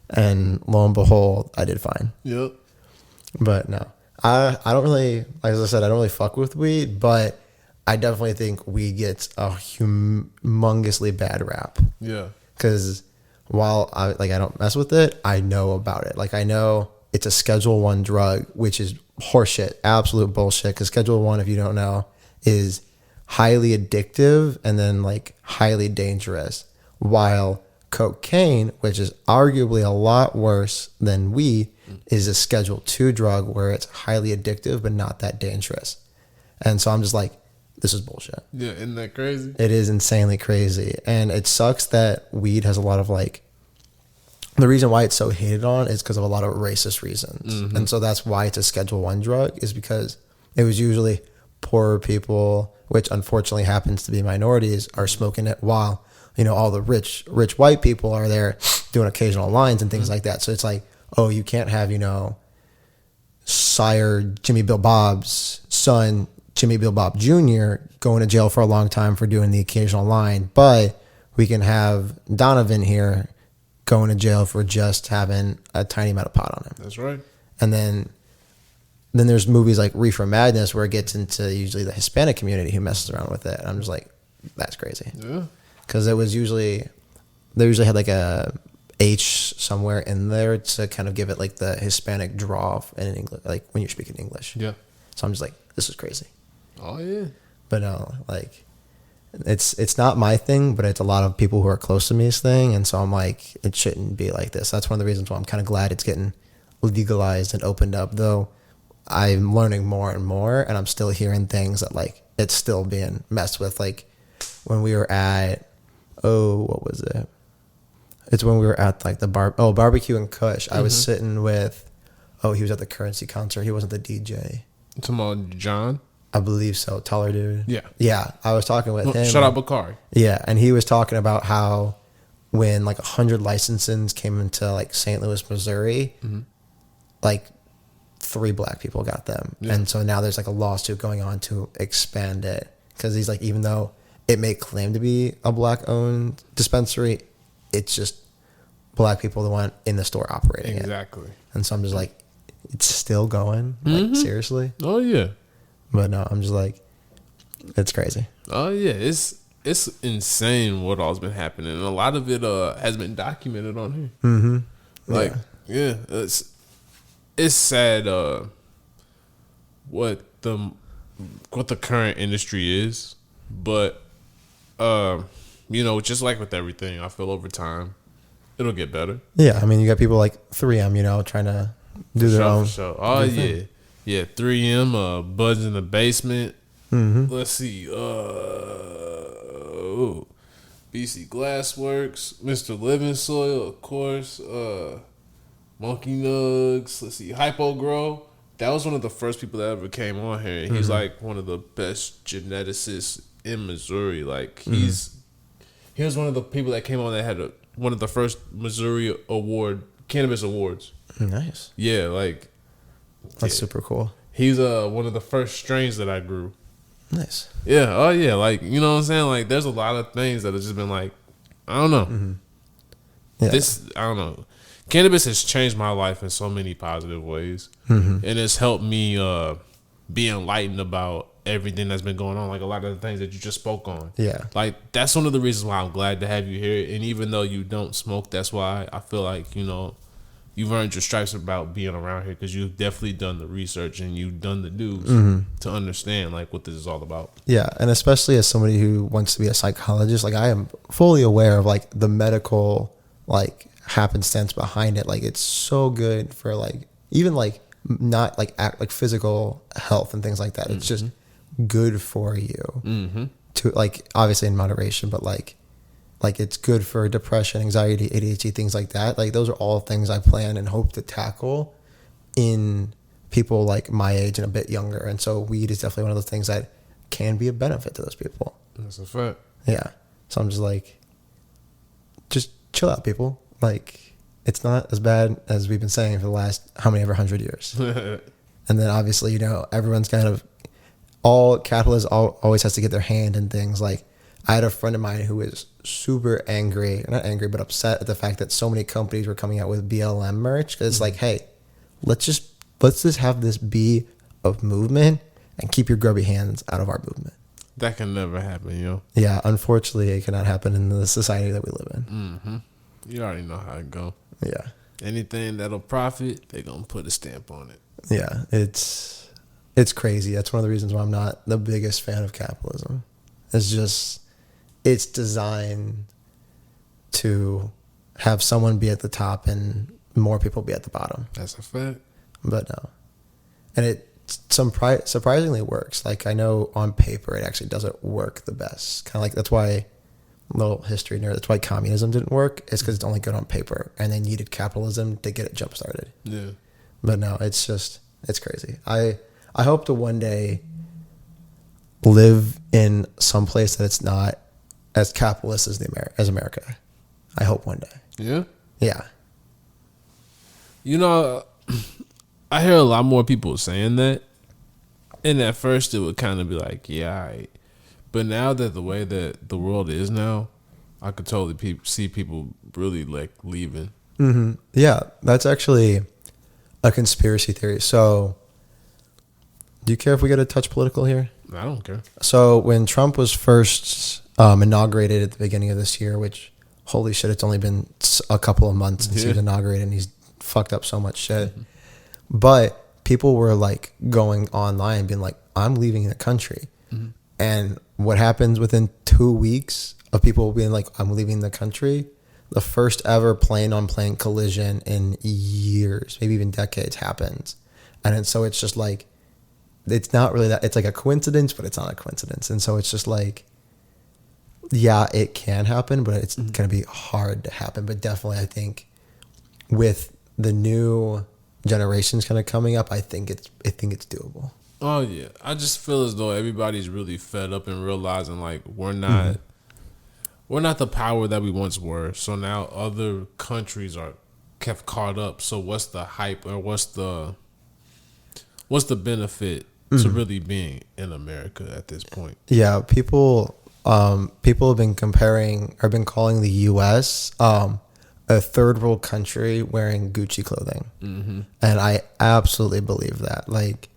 And lo and behold, I did fine. Yep. But no, I don't really, like as I said, I don't really fuck with weed, but I definitely think weed gets a humongously bad rap. Yeah. Because while I don't mess with it, I know about it. Like I know it's a Schedule 1 drug, which is horseshit, absolute bullshit. Because Schedule 1, if you don't know, is highly addictive and then like highly dangerous. While cocaine, which is arguably a lot worse than weed, is a Schedule 2 drug where it's highly addictive but not that dangerous. And so I'm just like, this is bullshit. Yeah, isn't that crazy? It is insanely crazy. And it sucks that weed has a lot of like, the reason why it's so hated on is because of a lot of racist reasons. Mm-hmm. And so that's why it's a Schedule 1 drug, is because it was usually poorer people, which unfortunately happens to be minorities, are smoking it while, you know, all the rich white people are there doing occasional lines and things like that. So it's like, oh, you can't have, you know, sire Jimmy Bill Bob's son, Jimmy Bill Bob Jr., going to jail for a long time for doing the occasional line, but we can have Donovan here going to jail for just having a tiny amount of pot on him. That's right. And then there's movies like Reefer Madness where it gets into usually the Hispanic community who messes around with it. And I'm just like, that's crazy. Yeah. Because they usually had like a H somewhere in there to kind of give it like the Hispanic draw in English, like when you're speaking English. Yeah. So I'm just like, this is crazy. Oh yeah. But no, like it's not my thing, but it's a lot of people who are close to me's thing, and so I'm like, it shouldn't be like this. That's one of the reasons why I'm kind of glad it's getting legalized and opened up, though I'm learning more and more, and I'm still hearing things that like it's still being messed with. Like when we were at what was it? It's when we were at like the barbecue and Kush. I was sitting with he was at the Currency concert. He wasn't the DJ. You talking about John? I believe so. Taller dude. Yeah. Yeah. I was talking with him. Shout out Bakari. Yeah. And he was talking about how when like 100 licenses came into like St. Louis, Missouri, like 3 black people got them. Yeah. And so now there's like a lawsuit going on to expand it. Because he's like, even though it may claim to be a black owned dispensary, it's just black people the one in the store operating it. Exactly. And so I'm just like, it's still going? Like, seriously? Oh, yeah. But no, I'm just like, it's crazy. Oh yeah, it's insane what all's been happening, and a lot of it has been documented on here. Mm-hmm. Like yeah, it's sad what the current industry is, but Just like with everything, I feel over time it'll get better. Yeah, I mean, you got people like 3M, trying to do their own. For sure. Oh yeah, thing. yeah. 3M, Buds in the Basement. Mm-hmm. Let's see. BC Glassworks, Mr. Living Soil, of course. Monkey Nugs. Let's see. Hypo Grow. That was one of the first people that ever came on here. He's like one of the best geneticists in Missouri. Like he was one of the people that came on that had one of the first Missouri cannabis awards. Nice. Yeah, like that's super cool. He's one of the first strains that I grew. Nice. Yeah. Oh yeah. Like, you know what I'm saying? Like, there's a lot of things that have just been like, I don't know. Mm-hmm. Yeah. I don't know. Cannabis has changed my life in so many positive ways, and it's helped me be enlightened about everything that's been going on. Like a lot of the things that you just spoke on. Yeah. Like that's one of the reasons why I'm glad to have you here. And even though you don't smoke, that's why I feel like you've earned your stripes about being around here, because you've definitely done the research and you've done the news to understand like what this is all about. Yeah, and especially as somebody who wants to be a psychologist, like I am fully aware of like the medical like happenstance behind it. Like it's so good for like even like not like like physical health and things like that. It's just good for you to like obviously in moderation, but like it's good for depression, anxiety, ADHD, things like that. Like those are all things I plan and hope to tackle in people like my age and a bit younger. And so weed is definitely one of those things that can be a benefit to those people. That's a fact. Yeah. So I'm just like, just chill out, people. Like it's not as bad as we've been saying for the last how many ever 100 years. And then obviously, everyone's kind of all capitalists always has to get their hand in things. Like I had a friend of mine who was super angry, not angry, but upset at the fact that so many companies were coming out with BLM merch. Cause it's like, hey, let's just have this be a movement and keep your grubby hands out of our movement. That can never happen, Yeah, unfortunately, it cannot happen in the society that we live in. You already know how it go. Yeah. Anything that'll profit, they're gonna put a stamp on it. Yeah, it's crazy. That's one of the reasons why I'm not the biggest fan of capitalism. It's designed to have someone be at the top and more people be at the bottom. That's a fact. But no. And it surprisingly works. Like I know on paper it actually doesn't work the best. Kind of like that's why, little history nerd, that's why communism didn't work. It's because it's only good on paper and they needed capitalism to get it jump started. Yeah. But no, it's crazy. I hope to one day live in some place that it's not as capitalist as America. I hope one day. Yeah? Yeah. I hear a lot more people saying that. And at first it would kind of be like, yeah, all right. But now that the way that the world is now, I could totally see people really like leaving. Mm-hmm. Yeah, that's actually a conspiracy theory. So do you care if we get a touch political here? I don't care. So when Trump was first inaugurated at the beginning of this year, which holy shit, it's only been a couple of months since he was inaugurated and he's fucked up so much shit. Mm-hmm. But people were like going online being like, I'm leaving the country. Mm-hmm. And what happens within 2 weeks of people being like, I'm leaving the country, the first ever plane-on-plane collision in years, maybe even decades happens. And so it's just like, it's not really that, it's like a coincidence, but it's not a coincidence. And so it's just like, yeah, it can happen, but it's going to be hard to happen. But definitely, I think with the new generations kind of coming up, I think it's doable. Oh yeah, I just feel as though everybody's really fed up and realizing like we're not the power that we once were. So now other countries are kept caught up. So what's the hype or what's the benefit to really being in America at this point? Yeah, people have been calling the U.S. A third world country wearing Gucci clothing, and I absolutely believe that. Like,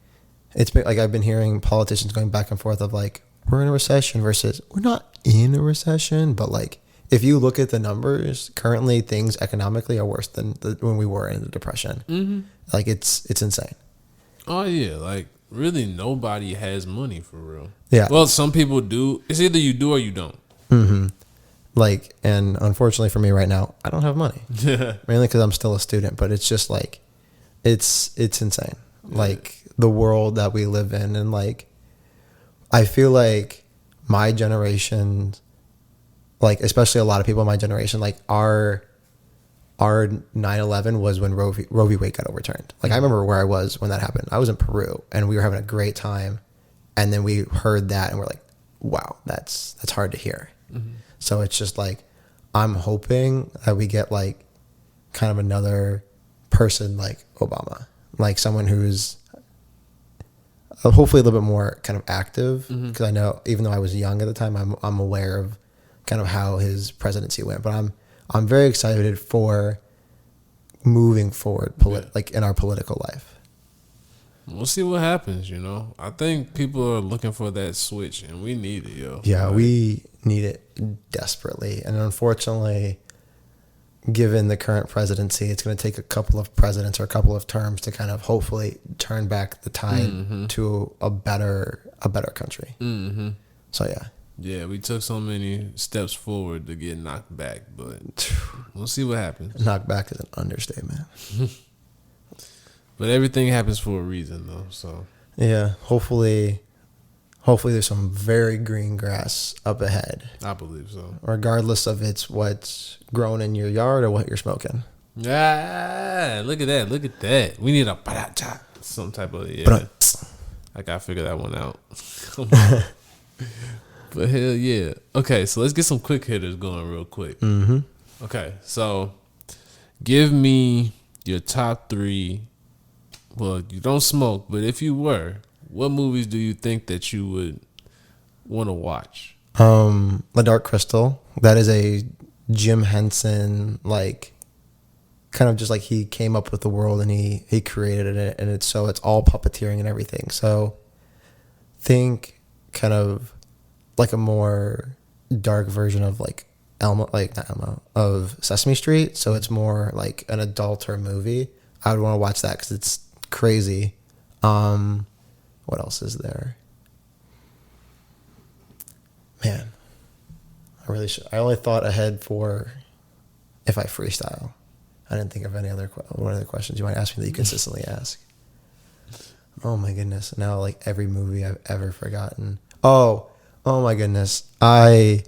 it's been like I've been hearing politicians going back and forth of like, we're in a recession versus we're not in a recession, but like if you look at the numbers currently, things economically are worse than when we were in the Depression. Like it's insane. Oh yeah, like really nobody has money for real. Yeah. Well, some people do. It's either you do or you don't. Mm-hmm. Like, and unfortunately for me right now, I don't have money. Mainly because I'm still a student, but it's just like, it's insane. Yeah. Like the world that we live in, and like, I feel like my generation, like especially a lot of people in my generation, like our 9/11 was when Roe v. Wade got overturned. Like I remember where I was when that happened. I was in Peru and we were having a great time, and then we heard that and we're like, wow, that's hard to hear. Mm-hmm. So it's just like, I'm hoping that we get like kind of another person like Obama, like someone who's hopefully a little bit more kind of active, because I know even though I was young at the time, I'm aware of kind of how his presidency went. But I'm very excited for moving forward, like in our political life. We'll see what happens, you know. I think people are looking for that switch, and we need it, yo. Yeah, we need it desperately. And unfortunately, given the current presidency, it's going to take a couple of presidents or a couple of terms to kind of hopefully turn back the tide to a better country. Mm-hmm. So, yeah. Yeah, we took so many steps forward to get knocked back, but we'll see what happens. Knocked back is an understatement. But everything happens for a reason, though. So yeah, hopefully there's some very green grass up ahead. I believe so. Regardless of what's grown in your yard or what you're smoking. Yeah, look at that. We need a some type of I gotta figure that one out. But hell yeah. Okay, so let's get some quick hitters going real quick. Mm-hmm. Okay, so give me your top 3. Well, you don't smoke, but if you were, what movies do you think that you would want to watch? The Dark Crystal. That is a Jim Henson, like, kind of just like he came up with the world and he created it, and it's all puppeteering and everything. So think kind of like a more dark version of like of Sesame Street. So it's more like an adulter movie. I would want to watch that because it's crazy. What else is there? Man, I really should. I only thought ahead for if I freestyle. I didn't think of any other questions you might ask me that you consistently ask. Oh my goodness! Now like every movie I've ever forgotten. Oh my goodness! I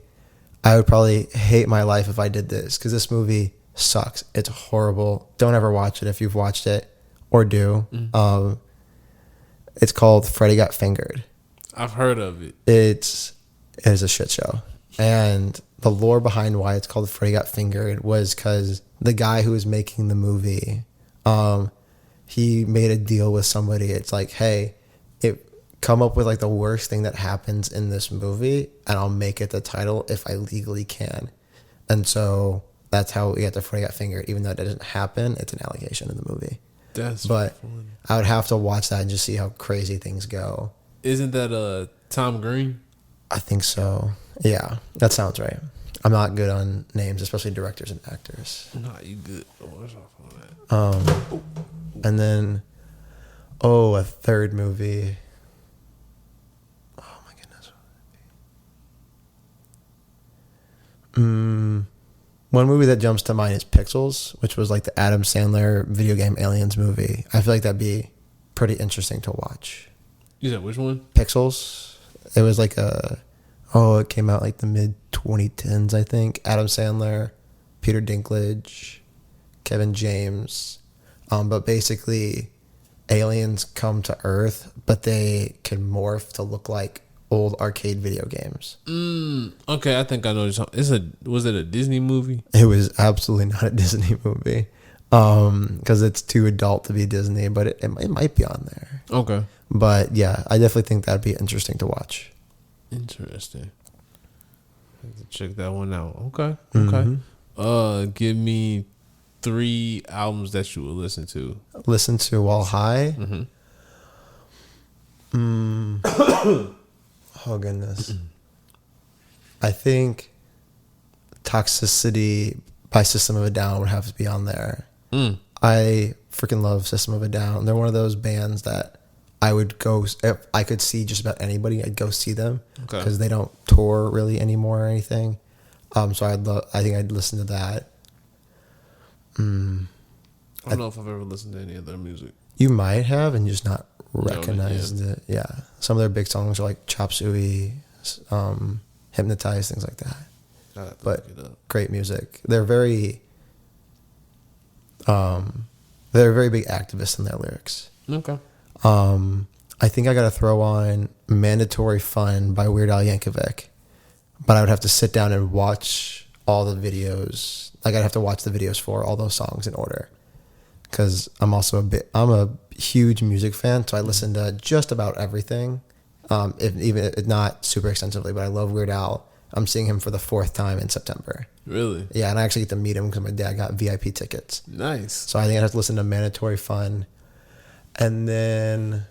would probably hate my life if I did this because this movie sucks. It's horrible. Don't ever watch it if you've watched it or do. Mm-hmm. It's called Freddy Got Fingered. I've heard of it. It is a shit show. And the lore behind why it's called Freddy Got Fingered was because the guy who was making the movie, he made a deal with somebody. It's like, hey, come up with like the worst thing that happens in this movie, and I'll make it the title if I legally can. And so that's how we got to Freddy Got Fingered. Even though it doesn't happen, it's an allegation in the movie. But funny. I would have to watch that and just see how crazy things go. Isn't that Tom Green? I think so. Yeah, that sounds right. I'm not good on names, especially directors and actors. Nah, you good. On that. And then, a third movie. Oh my goodness. One movie that jumps to mind is Pixels, which was like the Adam Sandler video game Aliens movie. I feel like that'd be pretty interesting to watch. You said which one? Pixels. It was like it came out like the mid-2010s, I think. Adam Sandler, Peter Dinklage, Kevin James. But basically, aliens come to Earth, but they can morph to look like old arcade video games. Okay, I think I know. Was it a Disney movie? It was absolutely not a Disney movie, because it's too adult to be Disney. But it might be on there. Okay, but yeah, I definitely think that'd be interesting to watch. Interesting. I have to check that one out. Okay. Mm-hmm. Give me 3 albums that you would listen to. Listen to while high. Mm-hmm. Oh goodness. I think Toxicity by System of a Down would have to be on there. I freaking love System of a Down. They're one of those bands that I would go if I could see just about anybody. I'd go see them Okay. because they don't tour really anymore or anything. So I think I'd listen to that. I don't know if I've ever listened to any of their music. You might have and just not No, recognized it. Yeah, some of their big songs are like "Chop Suey," "Hypnotize," things like that. I have to But look it up. great music. They're very big activists in their lyrics. Okay. I think I got to throw on "Mandatory Fun" by Weird Al Yankovic, but I would have to sit down and watch all the videos. Like I'd have to watch the videos for all those songs in order, because I'm a huge music fan, so I listen to just about everything, if not super extensively. But I love Weird Al. I'm seeing him for the 4th time in September. Really? Yeah, and I actually get to meet him because my dad got VIP tickets. Nice. So I think I'd have to listen to "Mandatory Fun." And then,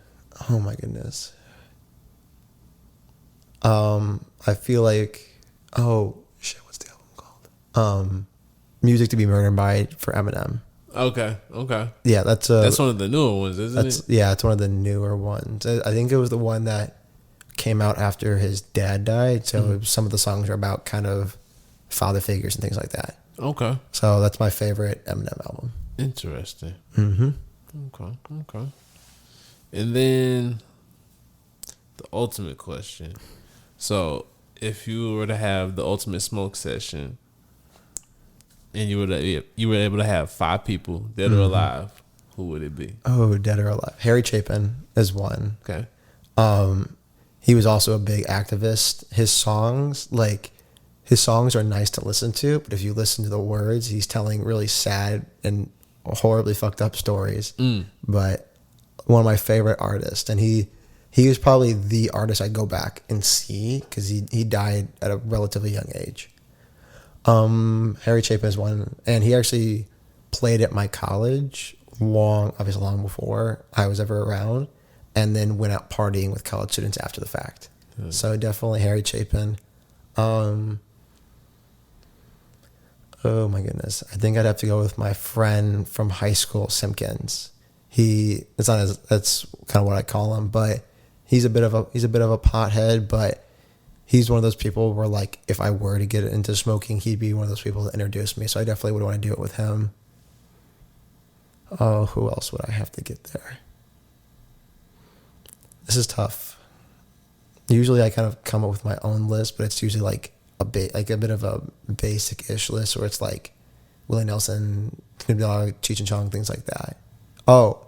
oh my goodness. I feel like, what's the album called? "Music to Be Murdered By" for Eminem. Okay. Yeah, that's one of the newer ones, isn't it? Yeah, it's one of the newer ones. I think it was the one that came out after his dad died. So some of the songs are about kind of father figures and things like that. Okay. So that's my favorite Eminem album. Interesting. Mm-hmm. Okay. And then the ultimate question. So if you were to have the ultimate smoke session and you were able to have 5 people, dead or alive, who would it be? Oh, dead or alive. Harry Chapin is one. Okay. He was also a big activist. His songs are nice to listen to, but if you listen to the words, he's telling really sad and horribly fucked up stories. But one of my favorite artists, and he was probably the artist I'd go back and see because he died at a relatively young age. Harry Chapin is one, and he actually played at my college long before I was ever around, and then went out partying with college students after the fact. So definitely Harry Chapin. Oh my goodness. I think I'd have to go with my friend from high school, Simpkins. That's kind of what I call him, but he's a bit of a pothead, but he's one of those people where, like, if I were to get into smoking, he'd be one of those people that introduced me. So I definitely would want to do it with him. Oh, who else would I have to get there? This is tough. Usually I kind of come up with my own list, but it's usually like a bit of a basic-ish list where it's like Willie Nelson, Snoop Dogg, Cheech and Chong, things like that. Oh,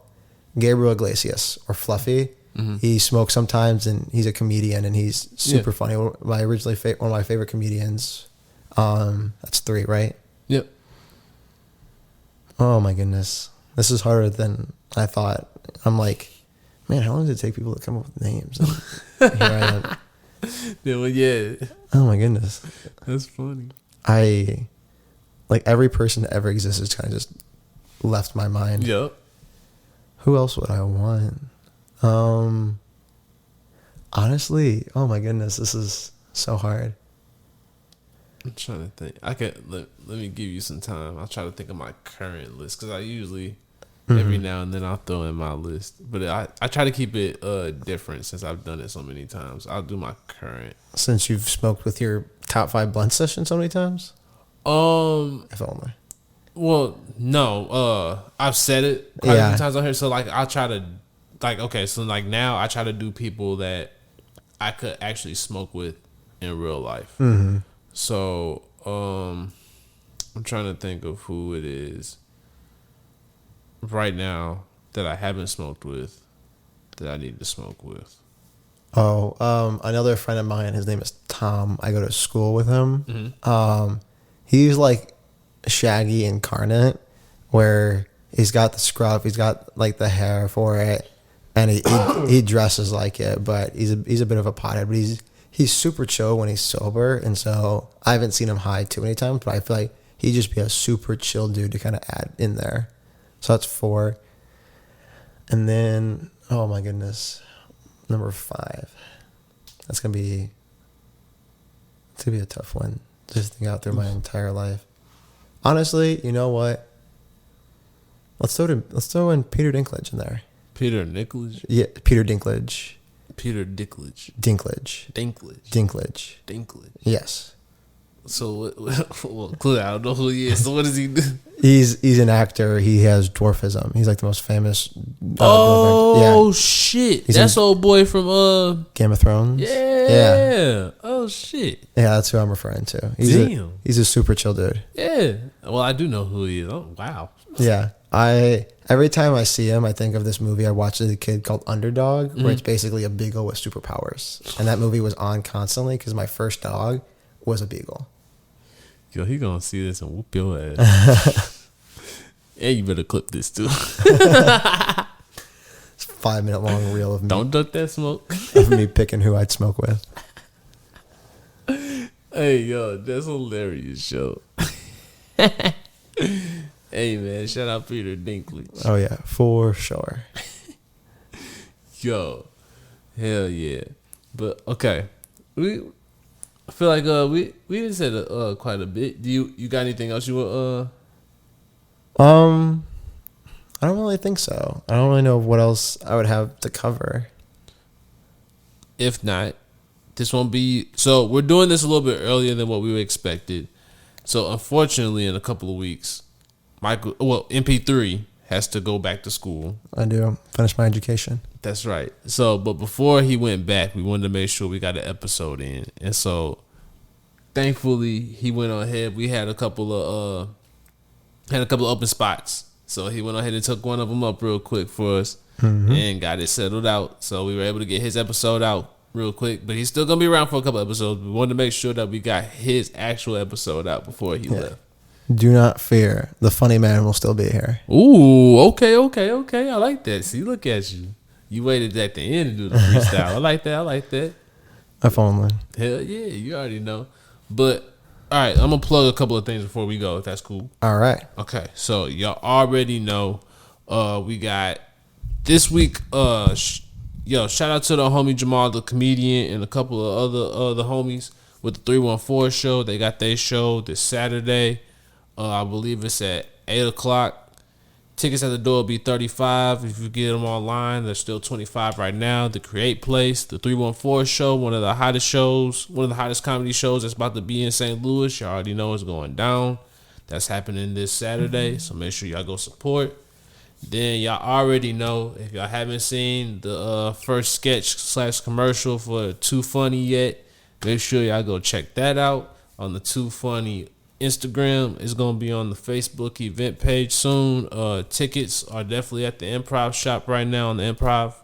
Gabriel Iglesias or Fluffy. Mm-hmm. He smokes sometimes, and he's a comedian, and he's super funny. One of my favorite comedians. That's 3, right? Yep. Oh my goodness, this is harder than I thought. I'm like, man, how long does it take people to come up with names? Here I am. Yeah. Oh my goodness, that's funny. Every person that ever existed just kind of just left my mind. Yep. Who else would I want? Honestly, oh my goodness, this is so hard. I'm trying to think. I could let me give you some time. I'll try to think of my current list because I usually every now and then I'll throw in my list, but I try to keep it different since I've done it so many times. I'll do my current. Since you've smoked with your top 5 blunt session so many times. If only. Well, no. I've said it quite a few times on here. So I try to now I try to do people that I could actually smoke with in real life. Mm-hmm. So I'm trying to think of who it is right now that I haven't smoked with that I need to smoke with. Another friend of mine, his name is Tom. I go to school with him. Mm-hmm. He's like Shaggy incarnate, where he's got the scruff, he's got like the hair for it, and he dresses like it, but he's a bit of a pothead, but he's super chill when he's sober, and so I haven't seen him high too many times, but I feel like he'd just be a super chill dude to kind of add in there. So that's 4. And then, oh my goodness, number 5. That's gonna be a tough one. Just think out through my entire life. Honestly, you know what? Let's throw in Peter Dinklage in there. Peter Dinklage. Yeah, Peter Dinklage. Peter Dinklage. Dinklage. Dinklage. Dinklage. Dinklage. Yes. So, well, clearly I don't know who he is. So what does he do? He's an actor. He has dwarfism. He's like the most famous. Oh shit! He's that's old boy from Game of Thrones. Yeah. Oh shit. Yeah, that's who I'm referring to. He's a super chill dude. Yeah. Well, I do know who he is. Oh wow. Yeah. Every time I see him, I think of this movie I watched as a kid called Underdog, where it's basically a beagle with superpowers. And that movie was on constantly because my first dog was a beagle. Yo, he gonna see this and whoop your ass. And you better clip this too. It's a 5-minute long reel of me. Don't duck that smoke. Of me picking who I'd smoke with. Hey, yo, that's hilarious, yo. Hey, man, shout out Peter Dinklage. Oh, yeah, for sure. Yo, hell yeah. But, okay. I feel like we didn't say quite a bit. Do you got anything else you want I don't really think so. I don't really know what else I would have to cover. If not, this won't be. So we're doing this a little bit earlier than what we expected. So unfortunately, in a couple of weeks, MP3 has to go back to school. I do finish my education. That's right. So, but before he went back, we wanted to make sure we got an episode in, and so thankfully he went on ahead. We had a couple of open spots, so he went ahead and took one of them up real quick for us and got it settled out. So we were able to get his episode out real quick, but he's still gonna be around for a couple episodes. We wanted to make sure that we got his actual episode out before he left. Do not fear. The funny man will still be here. Ooh, okay. I like that. See, look at you. You waited at the end to do the freestyle. I like that. If only. Hell yeah, you already know. But, all right, I'm going to plug a couple of things before we go, if that's cool. All right. Okay, so y'all already know we got this week, shout out to the homie Jamal, the comedian, and a couple of other homies with the 314 show. They got their show this Saturday. I believe it's at 8 o'clock. Tickets at the door will be $35. If you get them online, they're still $25 right now. The Create Place, the 314 show, one of the hottest comedy shows that's about to be in St. Louis. You already know it's going down. That's happening this Saturday, so make sure y'all go support. Then y'all already know, if y'all haven't seen the first sketch / commercial for Too Funny yet, make sure y'all go check that out on the Too Funny Instagram. Is going to be on the Facebook event page soon. Tickets are definitely at the Improv shop right now on the Improv.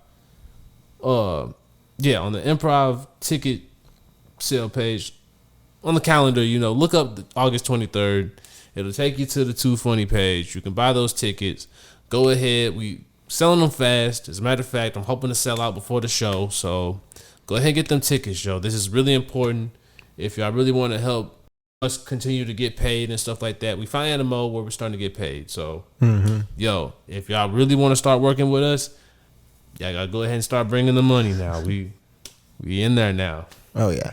On the Improv ticket sale page on the calendar. Look up August 23rd. It'll take you to the Too Funny page. You can buy those tickets. Go ahead. We selling them fast. As a matter of fact, I'm hoping to sell out before the show. So go ahead and get them tickets, yo. This is really important. If y'all really want to help us continue to get paid and stuff like that, we finally at a mode where we're starting to get paid. So, yo, if y'all really want to start working with us, y'all gotta go ahead and start bringing the money now. We in there now. Oh yeah,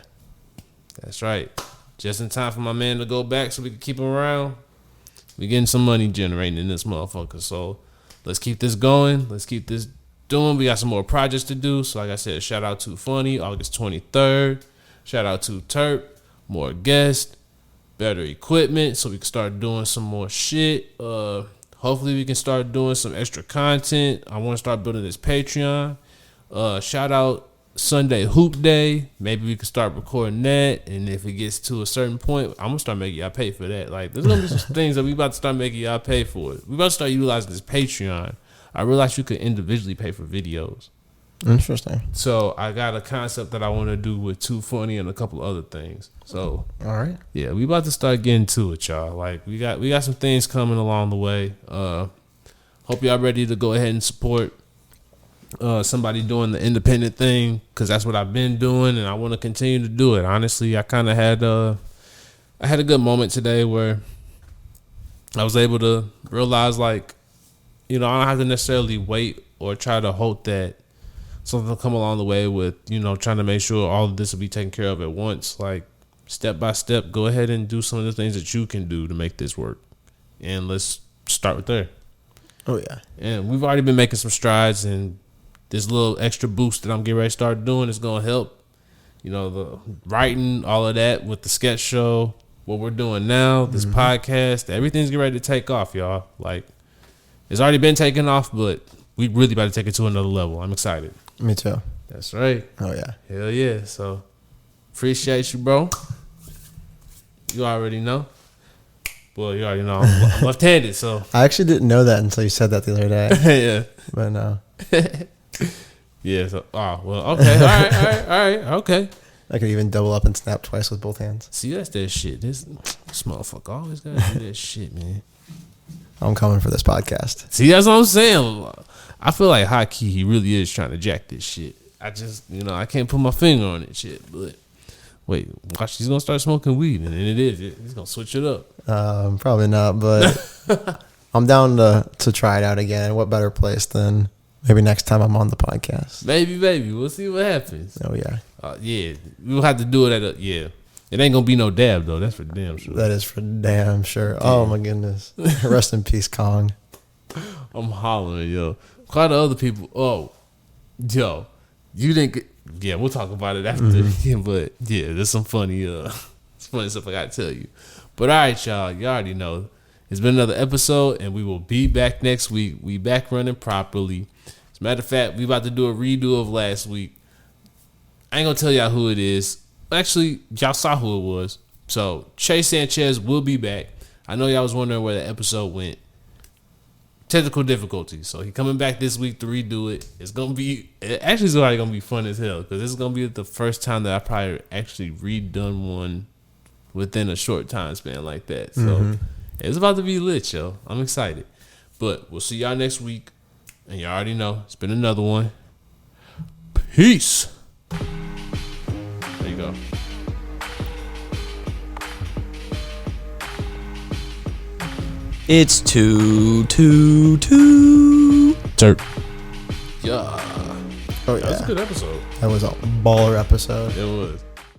that's right. Just in time for my man to go back, so we can keep him around. We getting some money generating in this motherfucker. So let's keep this going. Let's keep this doing. We got some more projects to do. So like I said, shout out to Funny, August 23rd. Shout out to Terp, more guests, better equipment, so we can start doing some more shit. Hopefully we can start doing some extra content. I want to start building this Patreon. Shout out Sunday Hoop Day. Maybe we can start recording that, and if it gets to a certain point, I'm gonna start making y'all pay for that. Like, there's gonna be some things that we about to start making y'all pay for. We about to start utilizing this Patreon. I realized you could individually pay for videos. Interesting. So I got a concept that I want to do with Too Funny and a couple other things. So all right, yeah, we about to start getting to it, y'all. Like, we got some things coming along the way. Hope y'all ready to go ahead and support somebody doing the independent thing, because that's what I've been doing, and I want to continue to do it. Honestly, I kind of had I had a good moment today where I was able to realize, like, I don't have to necessarily wait or try to hope that something will come along the way with, trying to make sure all of this will be taken care of at once. Like, step by step, go ahead and do some of the things that you can do to make this work. And let's start with there. Oh yeah. And we've already been making some strides, and this little extra boost that I'm getting ready to start doing is gonna help. You know, the writing, all of that with the sketch show, what we're doing now, this podcast, everything's getting ready to take off, y'all. Like, it's already been taking off, but we really about to take it to another level. I'm excited. Me too. That's right. Oh yeah. Hell yeah. So appreciate you, bro. You already know. Well, you already know I'm left-handed, so. I actually didn't know that until you said that the other day. Yeah. But no. Yeah. So, well, okay. All right. Okay. I could even double up and snap twice with both hands. See, that's that shit. This motherfucker always gotta do that shit, man. I'm coming for this podcast. See, that's what I'm saying. I feel like high key, he really is trying to jack this shit. I just, I can't put my finger on it, shit. But wait, watch, he's gonna start smoking weed, and then he's gonna switch it up. Probably not, but I'm down to try it out again. What better place than maybe next time I'm on the podcast? Maybe, we'll see what happens. Oh yeah, yeah, we'll have to do it It ain't gonna be no dab though. That's for damn sure. That is for damn sure. Damn. Oh my goodness, rest in peace, Kong. I'm hollering, yo. Quite the other people. Oh, yo, you didn't get. Yeah, we'll talk about it after. But yeah, there's some funny, funny stuff I gotta tell you. But all right, y'all. You already know. It's been another episode, and we will be back next week. We back running properly. As a matter of fact, we about to do a redo of last week. I ain't gonna tell y'all who it is. Actually, y'all saw who it was. So Chase Sanchez will be back. I know y'all was wondering where the episode went. Technical difficulties. So he coming back this week to redo it. It's already gonna be fun as hell, because this is gonna be the first time that I probably actually redone one within a short time span like that. So it's about to be lit, yo. I'm excited. But we'll see y'all next week. And y'all already know it's been another one. Peace. There you go. It's 2T3rpd. Yeah. Oh yeah, That was a good episode. That was a baller episode. It was.